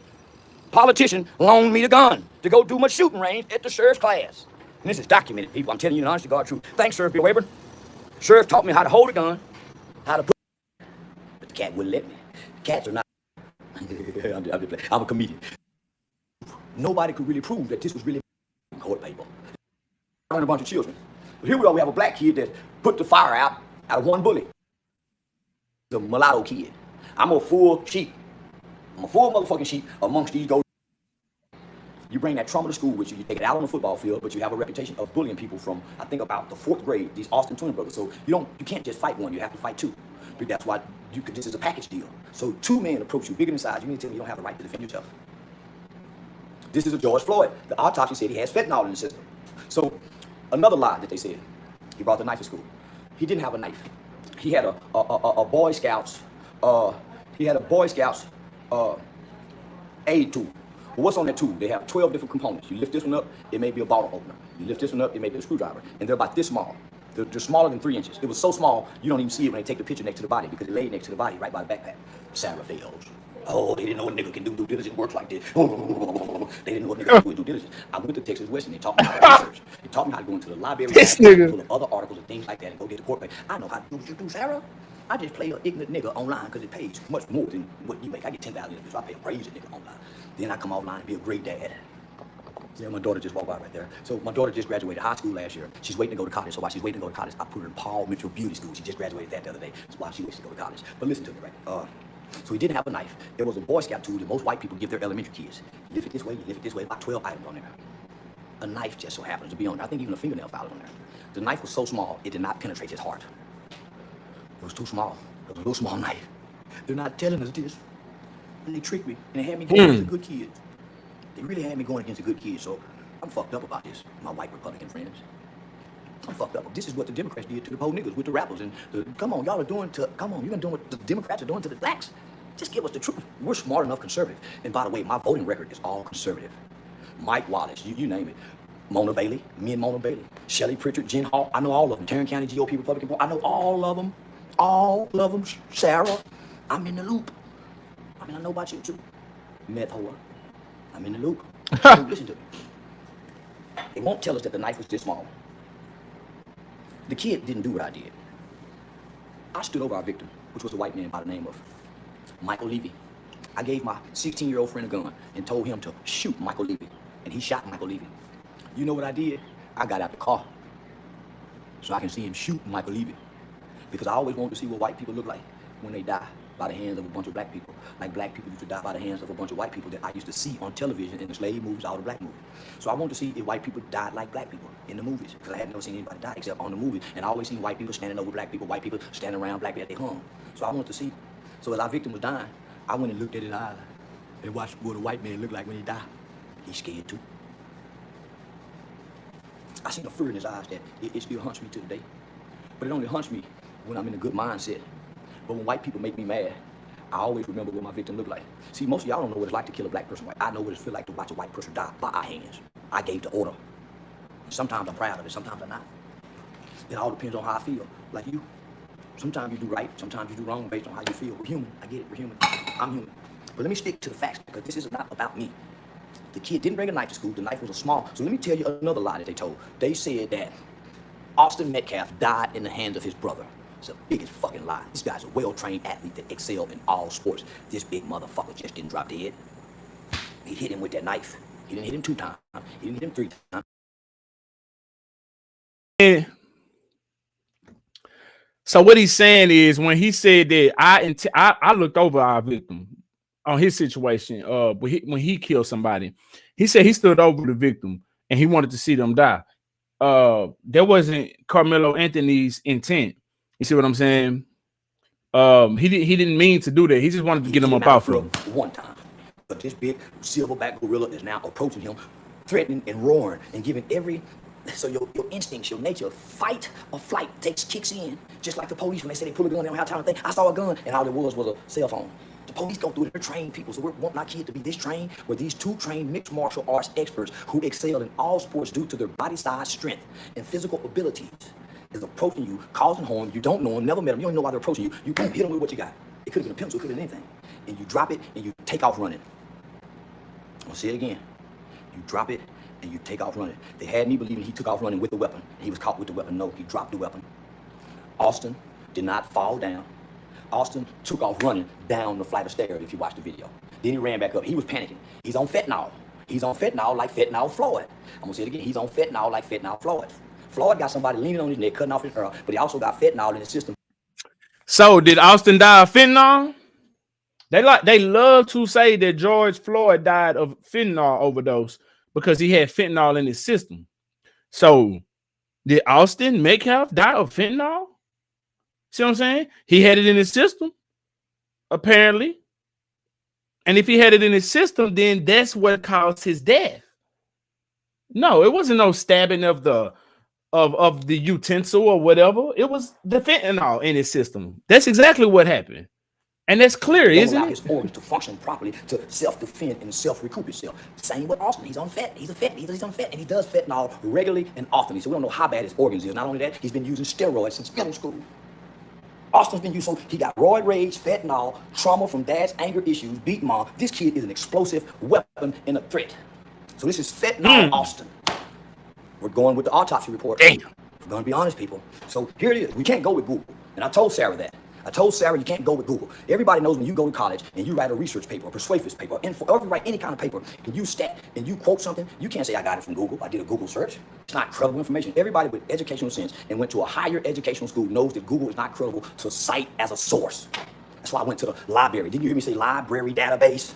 politician loaned me the gun to go do my shooting range at the sheriff's class. And this is documented, people. I'm telling you the honest to God truth. Thanks, Sheriff Bill Wayburn. Sheriff taught me how to hold a gun, how to put, but the cat wouldn't let me. Cats are not. I'm a comedian. Nobody could really prove that this was really court paper. A bunch of children. But here we are, we have a black kid that put the fire out of one bullet. The mulatto kid. I'm a full sheep. I'm a full motherfucking sheep amongst these goats. You bring that trauma to school with you, you take it out on the football field, but you have a reputation of bullying people from, I think, about the 4th grade, these Austin twin brothers. So you can't just fight one, you have to fight two. But that's why this is a package deal. So 2 men approach you, bigger in size, you mean to tell me you don't have the right to defend yourself? This is a George Floyd. The autopsy said he has fentanyl in the system. So another lie that they said, he brought the knife to school. He didn't have a knife. He had a Boy Scouts, aid tool. Well, what's on that tool? They have 12 different components. You lift this one up, it may be a bottle opener. You lift this one up, it may be a screwdriver. And they're about this small. They're smaller than 3 inches. It was so small, you don't even see it when they take the picture next to the body because it laid next to the body right by the backpack. Sarah fails. Oh, they didn't know a nigga can do due diligence works like this. They didn't know a nigga can do due diligence. I went to Texas Western, they taught me how to research. They taught me how to go into the library, pull up other articles and things like that and go get the court paper. I know how to do what you do, Sarah. I just play an ignorant nigga online because it pays much more than what you make. I get $10,000, so I pay a crazy nigga online. Then I come offline and be a great dad. Yeah, my daughter just walked by right there. So my daughter just graduated high school last year. She's waiting to go to college. So while she's waiting to go to college, I put her in Paul Mitchell Beauty School. She just graduated that the other day. That's why she waits to go to college. But listen to me, right? So he didn't have a knife. There was a Boy Scout tool that most white people give their elementary kids. You lift it this way, you lift it this way, about 12 items on there. A knife just so happens to be on there. I think even a fingernail file is on there. The knife was so small, it did not penetrate his heart. It was too small. It was a little small knife. They're not telling us this. And they tricked me, and they had me going against a good kid. They really had me going against a good kid, so I'm fucked up about this, my white Republican friends. I'm fucked up. This is what the Democrats did to the poor niggas with the rappers. And come on, y'all are doing to, come on, you've been doing what the Democrats are doing to the blacks. Just give us the truth. We're smart enough conservative. And by the way, my voting record is all conservative. Mike Wallace, you name it. Mona Bailey, me and Mona Bailey. Shelley Pritchard, Jen Hall, I know all of them. Tarrant County GOP Republican Party, I know all of them. All of them. Sarah, I'm in the loop. I mean, I know about you too. Meth whore, I'm in the loop. So listen to me. They won't tell us that the knife was this small. The kid didn't do what I did. I stood over our victim, which was a white man by the name of Michael Levy. I gave my 16-year-old friend a gun and told him to shoot Michael Levy, and he shot Michael Levy. You know what I did? I got out the car so I can see him shoot Michael Levy, because I always wanted to see what white people look like when they die by the hands of a bunch of black people. Like black people used to die by the hands of a bunch of white people that I used to see on television in the slave movies, all the black movies. So I wanted to see if white people died like black people in the movies, because I had never seen anybody die except on the movies. And I always seen white people standing over black people, white people standing around black people that they hung. So I wanted to see. So as our victim was dying, I went and looked at his eyes and watched what a white man looked like when he died. He's scared too. I seen a fear in his eyes that it still haunts me to the day. But it only haunts me when I'm in a good mindset. But when white people make me mad, I always remember what my victim looked like. See, most of y'all don't know what it's like to kill a black person. I know what it feels like to watch a white person die by our hands. I gave the order. Sometimes I'm proud of it, sometimes I'm not. It all depends on how I feel, like you. Sometimes you do right, sometimes you do wrong based on how you feel. We're human, I get it, we're human. I'm human. But let me stick to the facts, because this is not about me. The kid didn't bring a knife to school, the knife was a small. So let me tell you another lie that they told. They said that Austin Metcalf died in the hands of his brother. It's the biggest fucking lie. This guy's a well-trained athlete that excelled in all sports. This big motherfucker just didn't drop dead. He hit him with that knife. He didn't hit him 2 times. He didn't hit him 3 times. And so what he's saying is when he said that I looked over our victim on his situation when he killed somebody, he said he stood over the victim and he wanted to see them die. That wasn't Carmelo Anthony's intent. You see what I'm saying? He didn't mean to do that. He just wanted to get him up off him. One time. But this big silverback gorilla is now approaching him, threatening and roaring and giving every. So your instincts, your nature, fight or flight kicks in. Just like the police when they say they pull a gun, they don't have time to think. I saw a gun, and all it was a cell phone. The police go through it. They're trained people, so we want our kids to be this trained with these two trained mixed martial arts experts who excel in all sports due to their body size, strength, and physical abilities. Is approaching you, causing harm. You don't know them, never met them. You don't know why they're approaching you. You can't hit them with what you got. It could have been a pencil, it could have been anything. And you drop it and you take off running. I'll say it again. You drop it and you take off running. They had me believing he took off running with the weapon. And he was caught with the weapon. No, he dropped the weapon. Austin did not fall down. Austin took off running down the flight of stairs, if you watch the video. Then he ran back up. He was panicking. He's on fentanyl. He's on fentanyl like fentanyl Floyd. I'm gonna say it again. He's on fentanyl like fentanyl Floyd. Floyd got somebody leaning on his neck, cutting off his ear, but he also got fentanyl in his system. So did Austin die of fentanyl? They love to say that George Floyd died of fentanyl overdose because he had fentanyl in his system. So did Austin Metcalf die of fentanyl? See what I'm saying? He had it in his system, apparently. And if he had it in his system, then that's what caused his death. No, it wasn't no stabbing of the utensil or whatever. It was the fentanyl in his system. That's exactly what happened. And that's clear, isn't it? His organs to function properly, to self-defend and self-recoup himself. Same with Austin. He's on fat. He's on fat, and he does fentanyl regularly and often. So we don't know how bad his organs is. Not only that, he's been using steroids since middle school. Austin's been using, so he got roid rage, fentanyl, trauma from dad's anger issues, beat mom. This kid is an explosive weapon and a threat. So this is fentanyl Austin. We're going with the autopsy report. Damn. We're going to be honest, people. So here it is. We can't go with Google. And I told Sarah that. I told Sarah you can't go with Google. Everybody knows when you go to college and you write a research paper, a persuasive paper, or you write any kind of paper, and you stat and you quote something, you can't say I got it from Google. I did a Google search. It's not credible information. Everybody with educational sense and went to a higher educational school knows that Google is not credible to cite as a source. That's why I went to the library. Didn't you hear me say library database?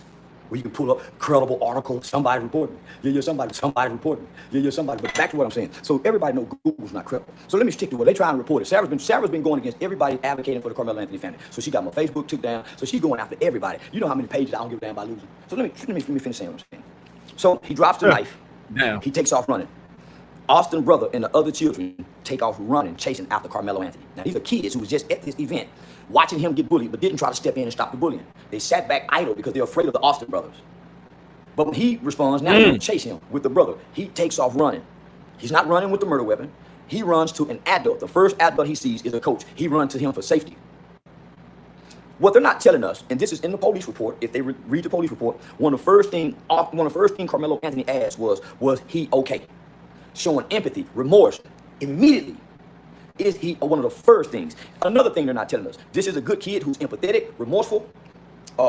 Where you can pull up credible articles, somebody reporting. Yeah, somebody reporting. Yeah, somebody. But back to what I'm saying. So everybody knows Google's not credible. So let me stick to what they're trying to report it. Sarah's been going against everybody advocating for the Carmelo Anthony family. So she got my Facebook took down. So she's going after everybody. You know how many pages I don't give a damn about losing. So let me finish saying what I'm saying. So he drops the knife. Now he takes off running. Austin's brother and the other children take off running, chasing after Carmelo Anthony. Now these are kids who was just at this event, watching him get bullied, but didn't try to step in and stop the bullying. They sat back idle because they're afraid of the Austin brothers. But when he responds, now they're going to chase him with the brother. He takes off running. He's not running with the murder weapon. He runs to an adult. The first adult he sees is a coach. He runs to him for safety. What they're not telling us, and this is in the police report, if they read the police report, one of the first thing Carmelo Anthony asked was he okay? Showing empathy, remorse, immediately. Is he one of the first things? Another thing they're not telling us, this is a good kid who's empathetic, remorseful,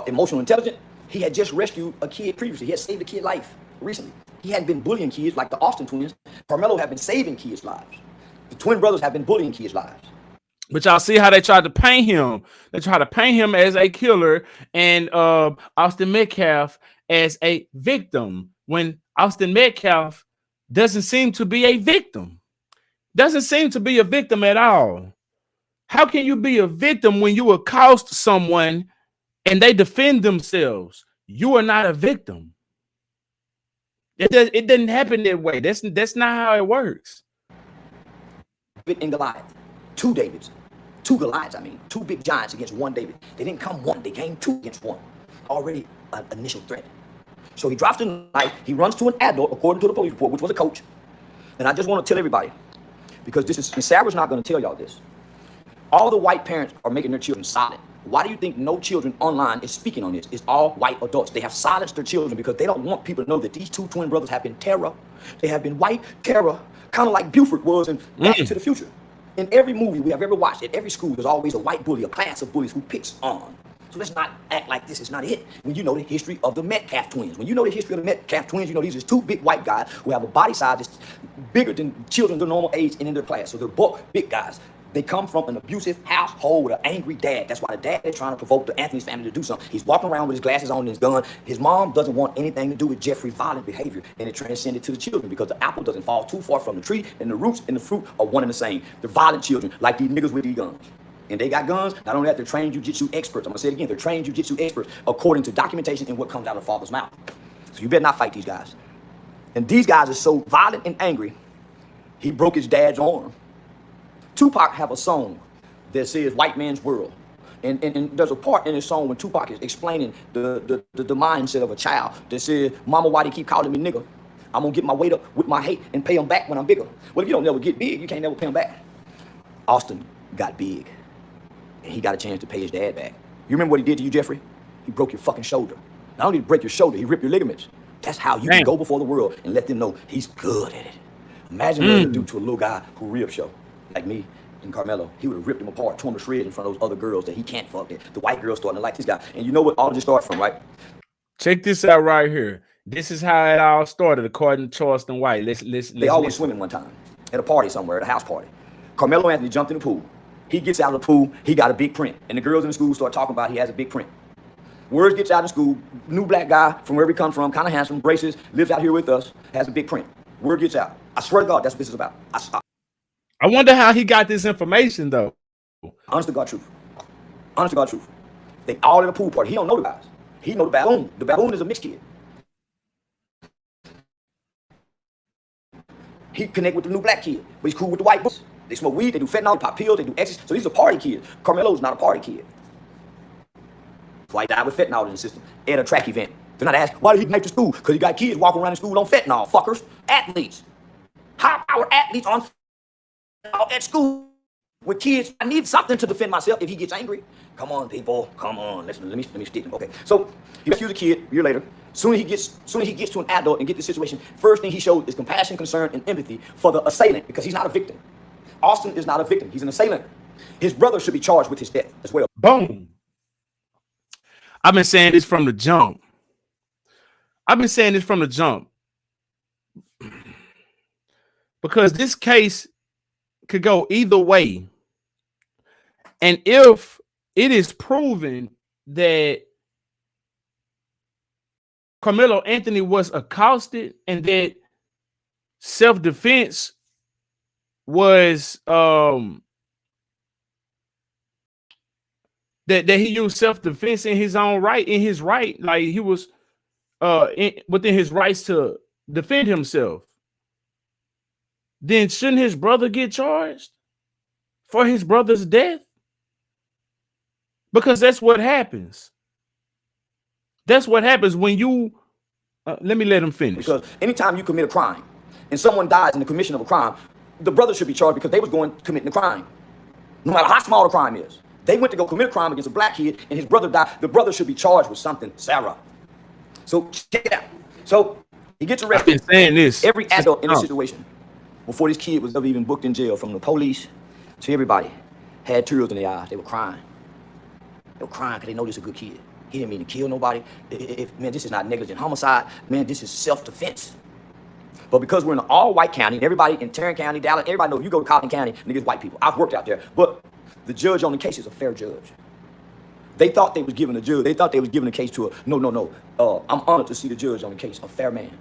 emotional intelligent. He had just rescued a kid previously. He had saved a kid's life recently. He hadn't been bullying kids like the Austin twins. Carmelo had been saving kids' lives. The twin brothers have been bullying kids' lives. But y'all see how they tried to paint him. They tried to paint him as a killer and Austin Metcalf as a victim when Austin Metcalf doesn't seem to be a victim. Doesn't seem to be a victim at all. How can you be a victim when you accost someone and they defend themselves? You are not a victim. It doesn't happen that way. That's not how it works. David and Goliath. Two Davids. Two Goliaths, two big giants against one David. They didn't come one, they came two against one. Already an initial threat. So he drops the knife, he runs to an adult, according to the police report, which was a coach. And I just want to tell everybody, because and Sarah's not going to tell y'all this. All the white parents are making their children silent. Why do you think no children online is speaking on this? It's all white adults. They have silenced their children because they don't want people to know that these two twin brothers have been terror. They have been white terror, kind of like Buford was in Back to the Future. In every movie we have ever watched, at every school, there's always a white bully, a class of bullies who picks on So let's not act like this is not it. When you know the history of the Metcalf twins, when you know the history of the Metcalf twins, you know these are two big white guys who have a body size that's bigger than children their normal age and in their class. So they're both big guys. They come from an abusive household with an angry dad. That's why the dad is trying to provoke the Anthony's family to do something. He's walking around with his glasses on and his gun. His mom doesn't want anything to do with Jeffrey's violent behavior, and it transcended to the children because the apple doesn't fall too far from the tree, and the roots and the fruit are one and the same. They're violent children, like these niggas with these guns. And they got guns. Not only that, they're trained jiu-jitsu experts. I'm gonna say it again. They're trained jiu-jitsu experts according to documentation and what comes out of the father's mouth. So you better not fight these guys. And these guys are so violent and angry, he broke his dad's arm. Tupac have a song that says white man's world. And there's a part in his song when Tupac is explaining the mindset of a child that says, mama, why they keep calling me nigga? I'm gonna get my weight up with my hate and pay them back when I'm bigger. Well, if you don't never get big, you can't never pay them back. Austin got big, and he got a chance to pay his dad back. You remember what he did to you, Jeffrey? He broke your fucking shoulder. Not only did he break your shoulder, he ripped your ligaments. That's how you can go before the world and let them know he's good at it. Imagine what he would do to a little guy who rib show, like me and Carmelo. He would have ripped him apart, torn him to shreds in front of those other girls that he can't fuck. The white girls starting to like this guy. And you know what all of this started from, right? Check this out right here. This is how it all started, according to Charleston White. They all went swimming one time at a party somewhere, at a house party. Carmelo Anthony jumped in the pool. He gets out of the pool, he got a big print. And the girls in the school start talking about he has a big print. Words gets out of school, new black guy from wherever he come from, kind of handsome, braces, lives out here with us, has a big print. Word gets out. I swear to God, that's what this is about. I wonder how he got this information, though. Honest to God truth. Honest to God truth. They all in a pool party. He don't know the guys. He know the baboon. The baboon is a mixed kid. He connect with the new black kid, but he's cool with the white boys. They smoke weed, they do fentanyl, they pop pills, they do ecstasy. So these are party kids. Carmelo's not a party kid. Why he died with fentanyl in the system at a track event. They're not asking, why did he connect to school? Because he got kids walking around in school on fentanyl, fuckers. Athletes. High-power athletes on fentanyl at school with kids. I need something to defend myself if he gets angry. Come on, people. Come on. Let me stick him. Okay. So he rescues a kid a year later. Soon as he gets to an adult and get the situation, first thing he shows is compassion, concern, and empathy for the assailant because he's not a victim. Austin is not a victim. He's an assailant. His brother should be charged with his death as well. Boom. I've been saying this from the jump. Because this case could go either way. And if it is proven that Carmelo Anthony was accosted and that self-defense was that he used self-defense in his own right, like he was within his rights to defend himself, then shouldn't his brother get charged for his brother's death? Because that's what happens. That's what happens when you let me let him finish. Because anytime you commit a crime and someone dies in the commission of a crime, the brother should be charged because they was going to commit the crime. No matter how small the crime is. They went to go commit a crime against a black kid and his brother died. The brother should be charged with something, Sarah. So check it out. So he gets arrested. I've been saying this. Every adult in the situation before this kid was ever even booked in jail, from the police to everybody, had tears in their eyes. They were crying. They were crying because they know this is a good kid. He didn't mean to kill nobody. Man, this is not negligent homicide. Man, this is self-defense. But because we're in an all-white county, and everybody in Tarrant County, Dallas, everybody knows you go to Collin County, niggas white people. I've worked out there. But the judge on the case is a fair judge. They thought they was giving the judge, they thought they was giving the case to a, no. I'm honored to see the judge on the case, a fair man.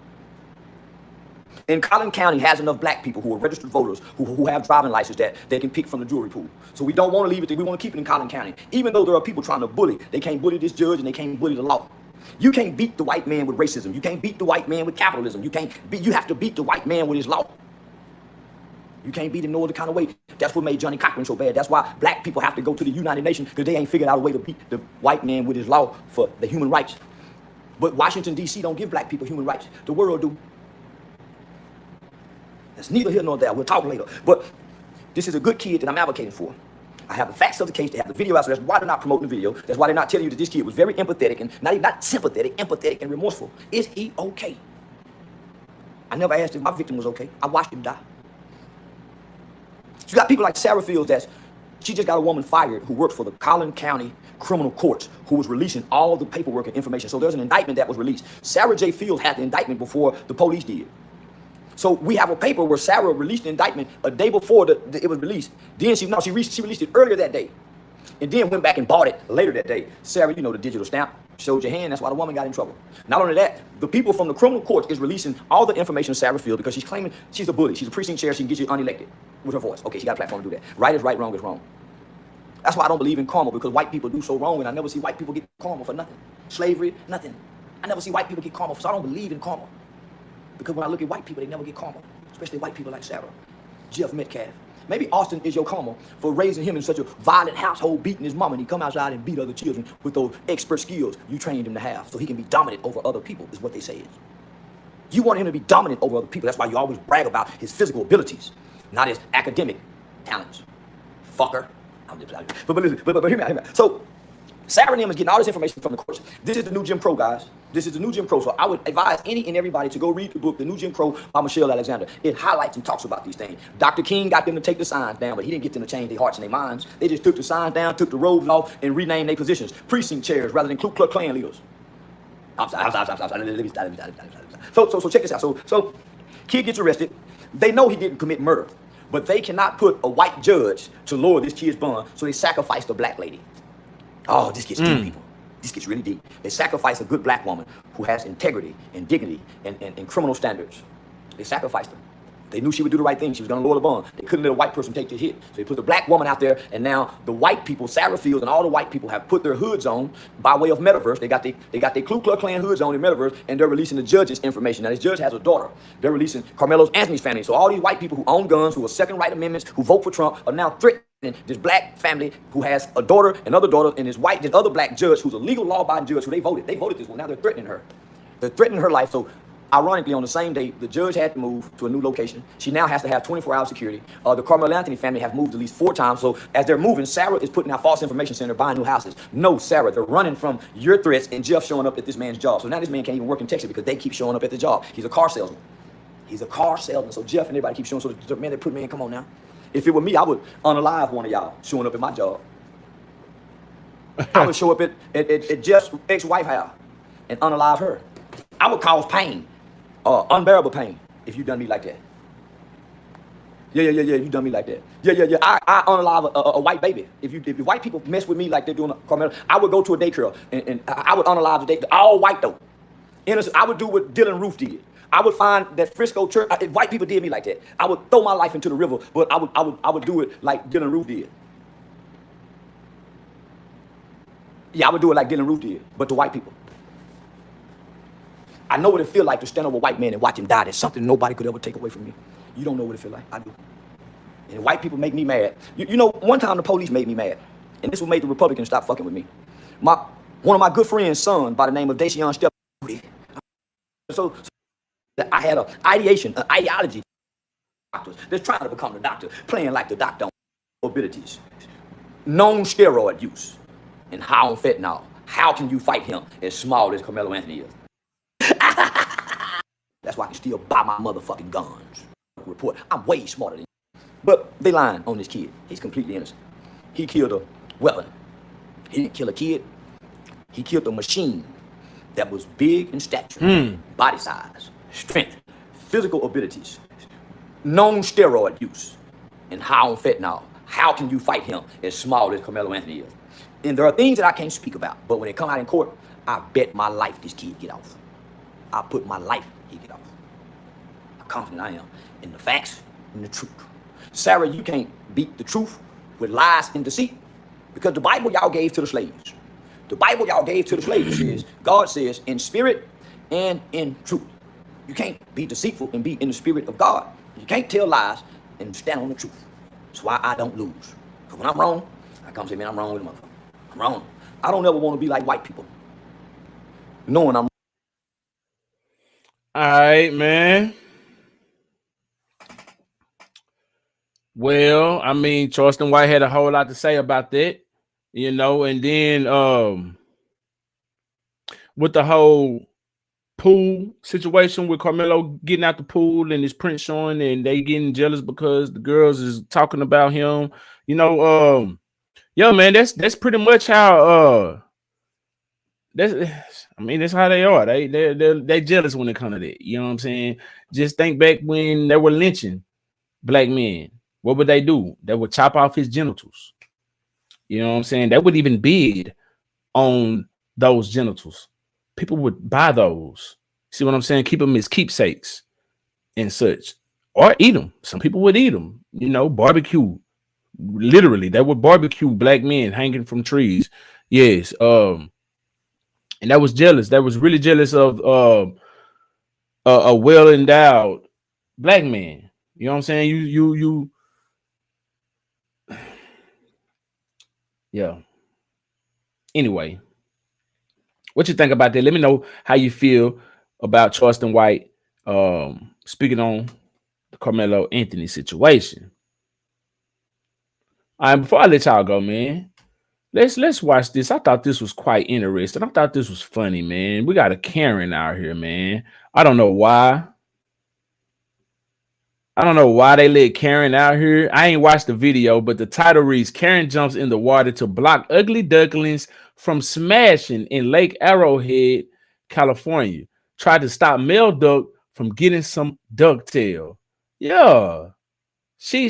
And Collin County has enough black people who are registered voters who have driving licenses that they can pick from the jury pool. So we don't want to leave it there. We want to keep it in Collin County. Even though there are people trying to bully, they can't bully this judge and they can't bully the law. You can't beat the white man with racism. You can't beat the white man with capitalism. You have to beat the white man with his law. You can't beat him no other kind of way. That's what made Johnny Cochran so bad. That's why black people have to go to the United Nations, because they ain't figured out a way to beat the white man with his law for the human rights. But Washington, D.C. don't give black people human rights. The world do. That's neither here nor there. We'll talk later. But this is a good kid that I'm advocating for. I have the facts of the case. They have the video out, so that's why they're not promoting the video. That's why they're not telling you that this kid was very empathetic and not sympathetic, empathetic and remorseful. Is he okay? I never asked if my victim was okay. I watched him die. So you got people like Sarah Fields, she just got a woman fired who worked for the Collin County criminal courts who was releasing all the paperwork and information. So there's an indictment that was released. Sarah J. Fields had the indictment before the police did. So we have a paper where Sarah released the indictment a day before it was released. Then she released it earlier that day, and then went back and bought it later that day. Sarah, you know, the digital stamp showed your hand. That's why the woman got in trouble. Not only that, the people from the criminal courts is releasing all the information of Sarah Fields because she's claiming she's a bully. She's a precinct chair. She can get you unelected with her voice. Okay, she got a platform to do that. Right is right, wrong is wrong. That's why I don't believe in karma, because white people do so wrong, and I never see white people get karma for nothing. Slavery, nothing. I never see white people get karma, so I don't believe in karma. Because when I look at white people, they never get karma, especially white people like Sarah, Jeff Metcalf. Maybe Austin is your karma for raising him in such a violent household, beating his mama, and he come outside and beat other children with those expert skills you trained him to have, so he can be dominant over other people, is what they say is. You want him to be dominant over other people. That's why you always brag about his physical abilities, not his academic talents. Fucker. But hear me out. So Sarah and him is getting all this information from the courts. This is the new Jim Crow, guys. This is the new Jim Crow. So I would advise any and everybody to go read the book, The New Jim Crow by Michelle Alexander. It highlights and talks about these things. Dr. King got them to take the signs down, but he didn't get them to change their hearts and their minds. They just took the signs down, took the robes off, and renamed their positions. Precinct chairs rather than Ku Klux Klan leaders. I'm sorry. So check this out. So kid gets arrested. They know he didn't commit murder, but they cannot put a white judge to lower this kid's bond, so they sacrificed a black lady. Oh, this gets deep, people. This gets really deep. They sacrificed a good black woman who has integrity and dignity and criminal standards. They sacrificed her. They knew she would do the right thing. She was going to lower the bond. They couldn't let a white person take the hit. So they put the black woman out there, and now the white people, Sarah Fields and all the white people, have put their hoods on by way of metaverse. They got their Ku Klux Klan hoods on in metaverse, and they're releasing the judge's information. Now, this judge has a daughter. They're releasing Carmelo Anthony's family. So all these white people who own guns, who are second right amendments, who vote for Trump, are now threatening this black family who has a daughter, another daughter, and this other black judge who's a legal law-abiding judge who they voted this one. Now they're threatening her. They're threatening her life. So ironically, on the same day, the judge had to move to a new location. She now has to have 24-hour security. The Carmelo Anthony family have moved at least 4 times. So as they're moving, Sarah is putting out false information saying they're buying new houses. No, Sarah, they're running from your threats and Jeff showing up at this man's job. So now this man can't even work in Texas because they keep showing up at the job. He's a car salesman. So Jeff and everybody keep showing. So the man, they put, man, come on now. If it were me, I would unalive one of y'all showing up at my job. I would show up at Jeff's ex-wife house and unalive her. I would cause pain. Unbearable pain if you done me like that. Yeah, you done me like that. Yeah. I unalive a white baby. If white people mess with me like they're doing Carmelo, I would go to a daycare and I would unalive the day, all white though. Innocent. I would do what Dylan Roof did. I would find that Frisco church. If white people did me like that, I would throw my life into the river. But I would do it like Dylan Roof did. Yeah, I would do it like Dylan Roof did, but to white people. I know what it feels like to stand over a white man and watch him die. That's something nobody could ever take away from me. You don't know what it feels like. I do. And white people make me mad. You know, one time the police made me mad. And this what made the Republicans stop fucking with me. One of my good friend's son by the name of Dacian Step. So I had an ideology. Doctors that's trying to become the doctor, playing like the doctor on abilities. Known steroid use and high on fentanyl. How can you fight him as small as Carmelo Anthony is? That's why I can still buy my motherfucking guns. Report, I'm way smarter than you. But they lying on this kid. He's completely innocent. He killed a weapon. He didn't kill a kid. He killed a machine that was big in stature, body size, strength, physical abilities, known steroid use, and high on fentanyl. How can you fight him as small as Carmelo Anthony is? And there are things that I can't speak about, but when they come out in court, I bet my life this kid get off. I put my life he get off. How confident I am in the facts and the truth. Sarah, you can't beat the truth with lies and deceit because the Bible y'all gave to the slaves. The Bible y'all gave to the slaves says, God says, in spirit and in truth. You can't be deceitful and be in the spirit of God. You can't tell lies and stand on the truth. That's why I don't lose. Because when I'm wrong, I come say, man, I'm wrong with the motherfucker. I'm wrong. I don't ever want to be like white people. Knowing I'm all right, man. Well, I mean, Charleston White had a whole lot to say about that, you know, and then with the whole pool situation with Carmelo getting out the pool and his print showing and they getting jealous because the girls is talking about him, you know, Yo, man, that's pretty much how that's how they are. They jealous when it comes to that. You know what I'm saying? Just think back when they were lynching black men. What would they do? They would chop off his genitals. You know what I'm saying? They would even bid on those genitals. People would buy those. See what I'm saying? Keep them as keepsakes and such, or eat them. Some people would eat them. You know, barbecue. Literally, they would barbecue black men hanging from trees. Yes. And that was jealous. That was really jealous of a well endowed black man. You know what I'm saying? You. Yeah. Anyway, what you think about that? Let me know how you feel about Charleston White speaking on the Carmelo Anthony situation. All right, before I let y'all go, man, let's watch this. I thought this was quite interesting. I thought this was funny, man. We got a Karen out here, man. I don't know why. I don't know why they let Karen out here. I ain't watched the video, but the title reads, Karen jumps in the water to block ugly ducklings from smashing in Lake Arrowhead, California. Tried to stop male duck from getting some ducktail. Yeah. She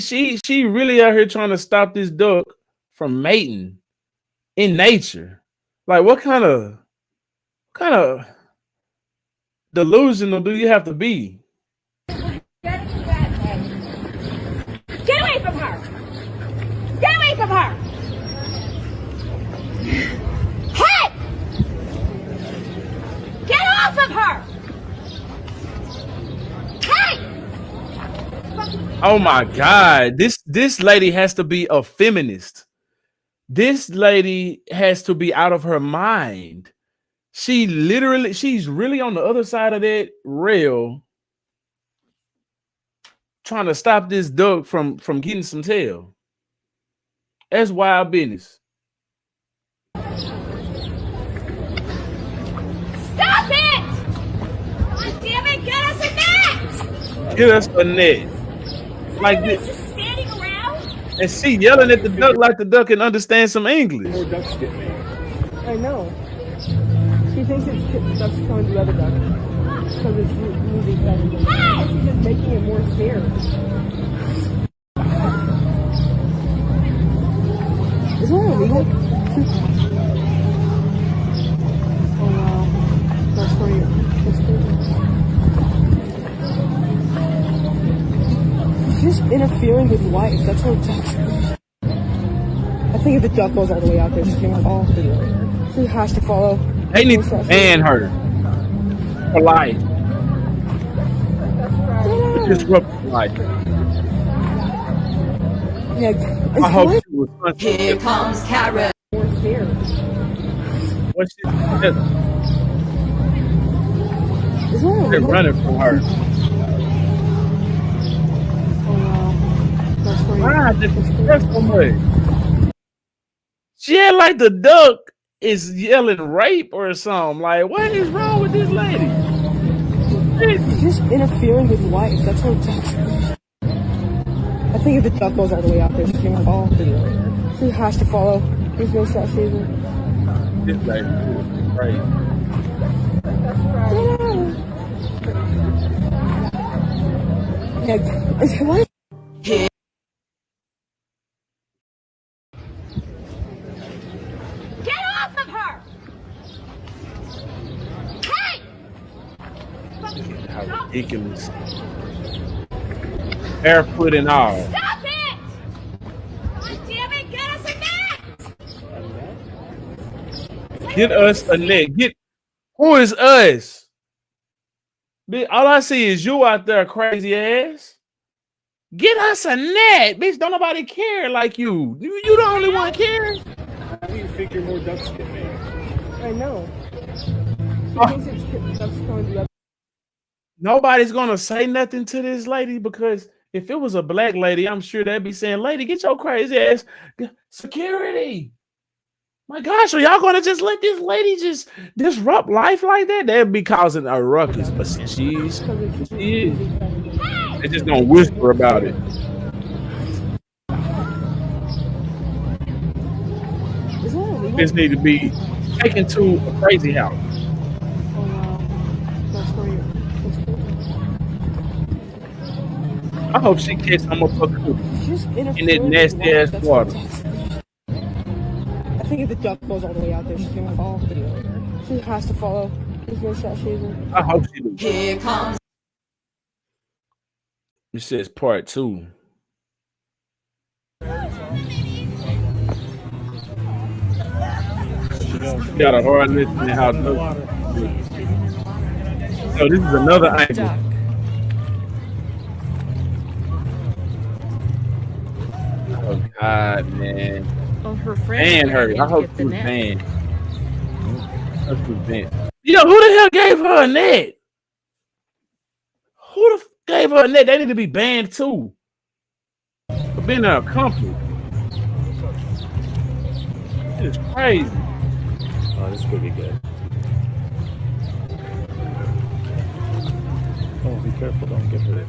really out here trying to stop this duck from mating in nature. Like what kind of delusional do you have to be? Get away from her! Get away from her! Hey! Get off of her! Hey! Oh my God. This lady has to be a feminist. This lady has to be out of her mind. She's really on the other side of that rail trying to stop this duck from getting some tail. That's wild business. Stop it! God damn it, get us a net! Get us a net. Like this. Just standing around? And she yelling at the duck like the duck can understand some English. More ducks get me. I know. She thinks it's ducks killing the other duck. Because it's losing seven. Hey! She's just making it more scared. Is that illegal? Oh wow. That's great. That's great. She's just interfering with life. That's what ducks. I think if the duck goes all the way out there, she's gonna fall. She has to follow. They need to ban her for life. Disrupt life. Yeah, I hope she was. Here comes Karen. More scared. What's this? They're running from her. Oh wow. That's great. Why did they stress so much? She had like the duck is yelling rape or something. Like, what is wrong with this lady? She's just interfering with life. That's what ducks. I think if the duck goes all the way out there, she's gonna fall. She has to follow. There's no shot saving. This lady is crazy. Yeah. What? Get off of her! Hey! How ridiculous. Barefoot and all. Stop it! God damn it, get us a net! Get us a net. Who is us? All I see is you out there, crazy ass. Get us a net, bitch. Don't nobody care like you. You the only one care. How do you figure more ducks get made? I know. She thinks it's ducks killing the other. Nobody's gonna say nothing to this lady because if it was a black lady, I'm sure they'd be saying, "Lady, get your crazy ass security." My gosh, are y'all gonna just let this lady just disrupt life like that? They'd be causing a ruckus, but since she is, they just gonna whisper about it. This need to be taken to a crazy house. Oh wow. That's where you. I hope she catch some of her cook Just in that interfering with nasty life. ass That's water. I think if the duck goes all the way out there, she's gonna fall. She has to follow. There's no shot shaver. I hope she do. Here comes. It says part 2. She got a hard listening how to. So this is another angle. Oh God, man. Oh, her friend. Ban her. had I to hope get she the was net. banned. That's who's banned. Yo, who the hell gave her a net? Who the gave her a net? They need to be banned too. For being an accomplice. It's crazy. Oh, this could be good. Oh, be careful, don't get hurt.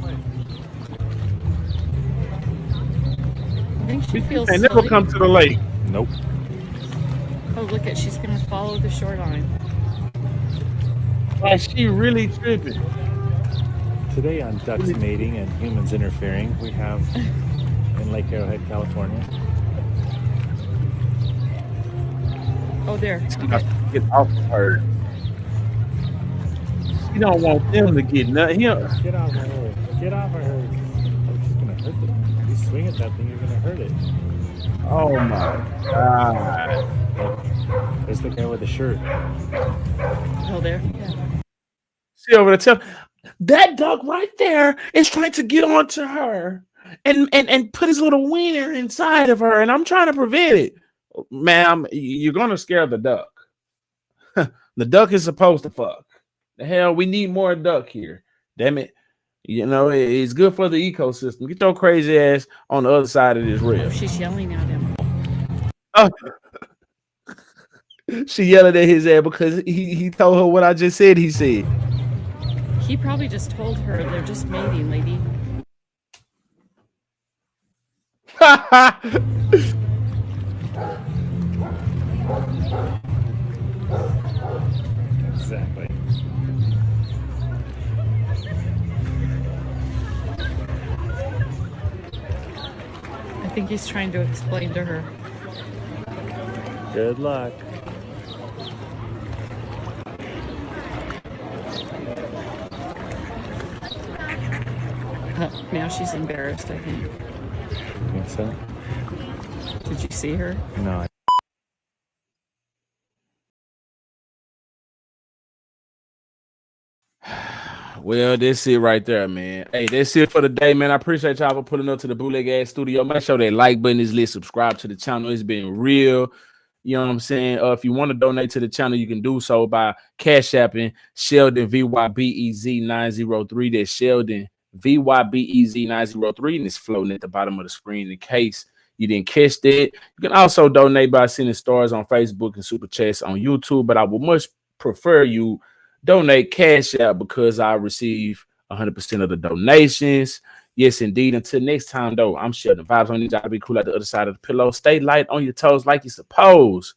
I think she feels They never silly. come to the lake. Nope. Oh, look at, she's gonna follow the shoreline. Like she really tripping. Today on Ducks Mating and Humans Interfering, we have in Lake Arrowhead, California. Oh, there. Get off of her. He don't want them to get nothing. Get off of her. Get off of her. Oh, she's gonna hurt it. If you swing at that thing, you're gonna hurt it. Oh my God. There's the guy with the shirt. Oh, there. Yeah. See over the top. That duck right there is trying to get onto her and put his little wiener inside of her, and I'm trying to prevent it. Ma'am, you're gonna scare the duck. The duck is supposed to fuck. The hell, we need more duck here. Damn it. You know, it's good for the ecosystem. Get your crazy ass on the other side of this rail. Oh, she's yelling at him. Oh. She yelling at his ass because he told her what I just said he said. He probably just told her they're just mating, lady. Exactly. I think he's trying to explain to her. Good luck. Now she's embarrassed, I think. Think so? Did you see her? No. Well, that's it right there, man. Hey, that's it for the day, man. I appreciate y'all for pulling up to the Bootleg Ass Studio. Make sure that like button is lit. Subscribe to the channel. It's been real. You know what I'm saying? If you want to donate to the channel, you can do so by Cash Apping Sheldon VYBEZ903. That's Sheldon VYBEZ903, and it's floating at the bottom of the screen in case you didn't catch that. You can also donate by sending stars on Facebook and super chats on YouTube, but I would much prefer you donate Cash App because I receive 100% of the donations. Yes, indeed. Until next time, though, I'm Sheldon. Vibes on you. Gotta be cool at the other side of the pillow. Stay light on your toes like you're supposed.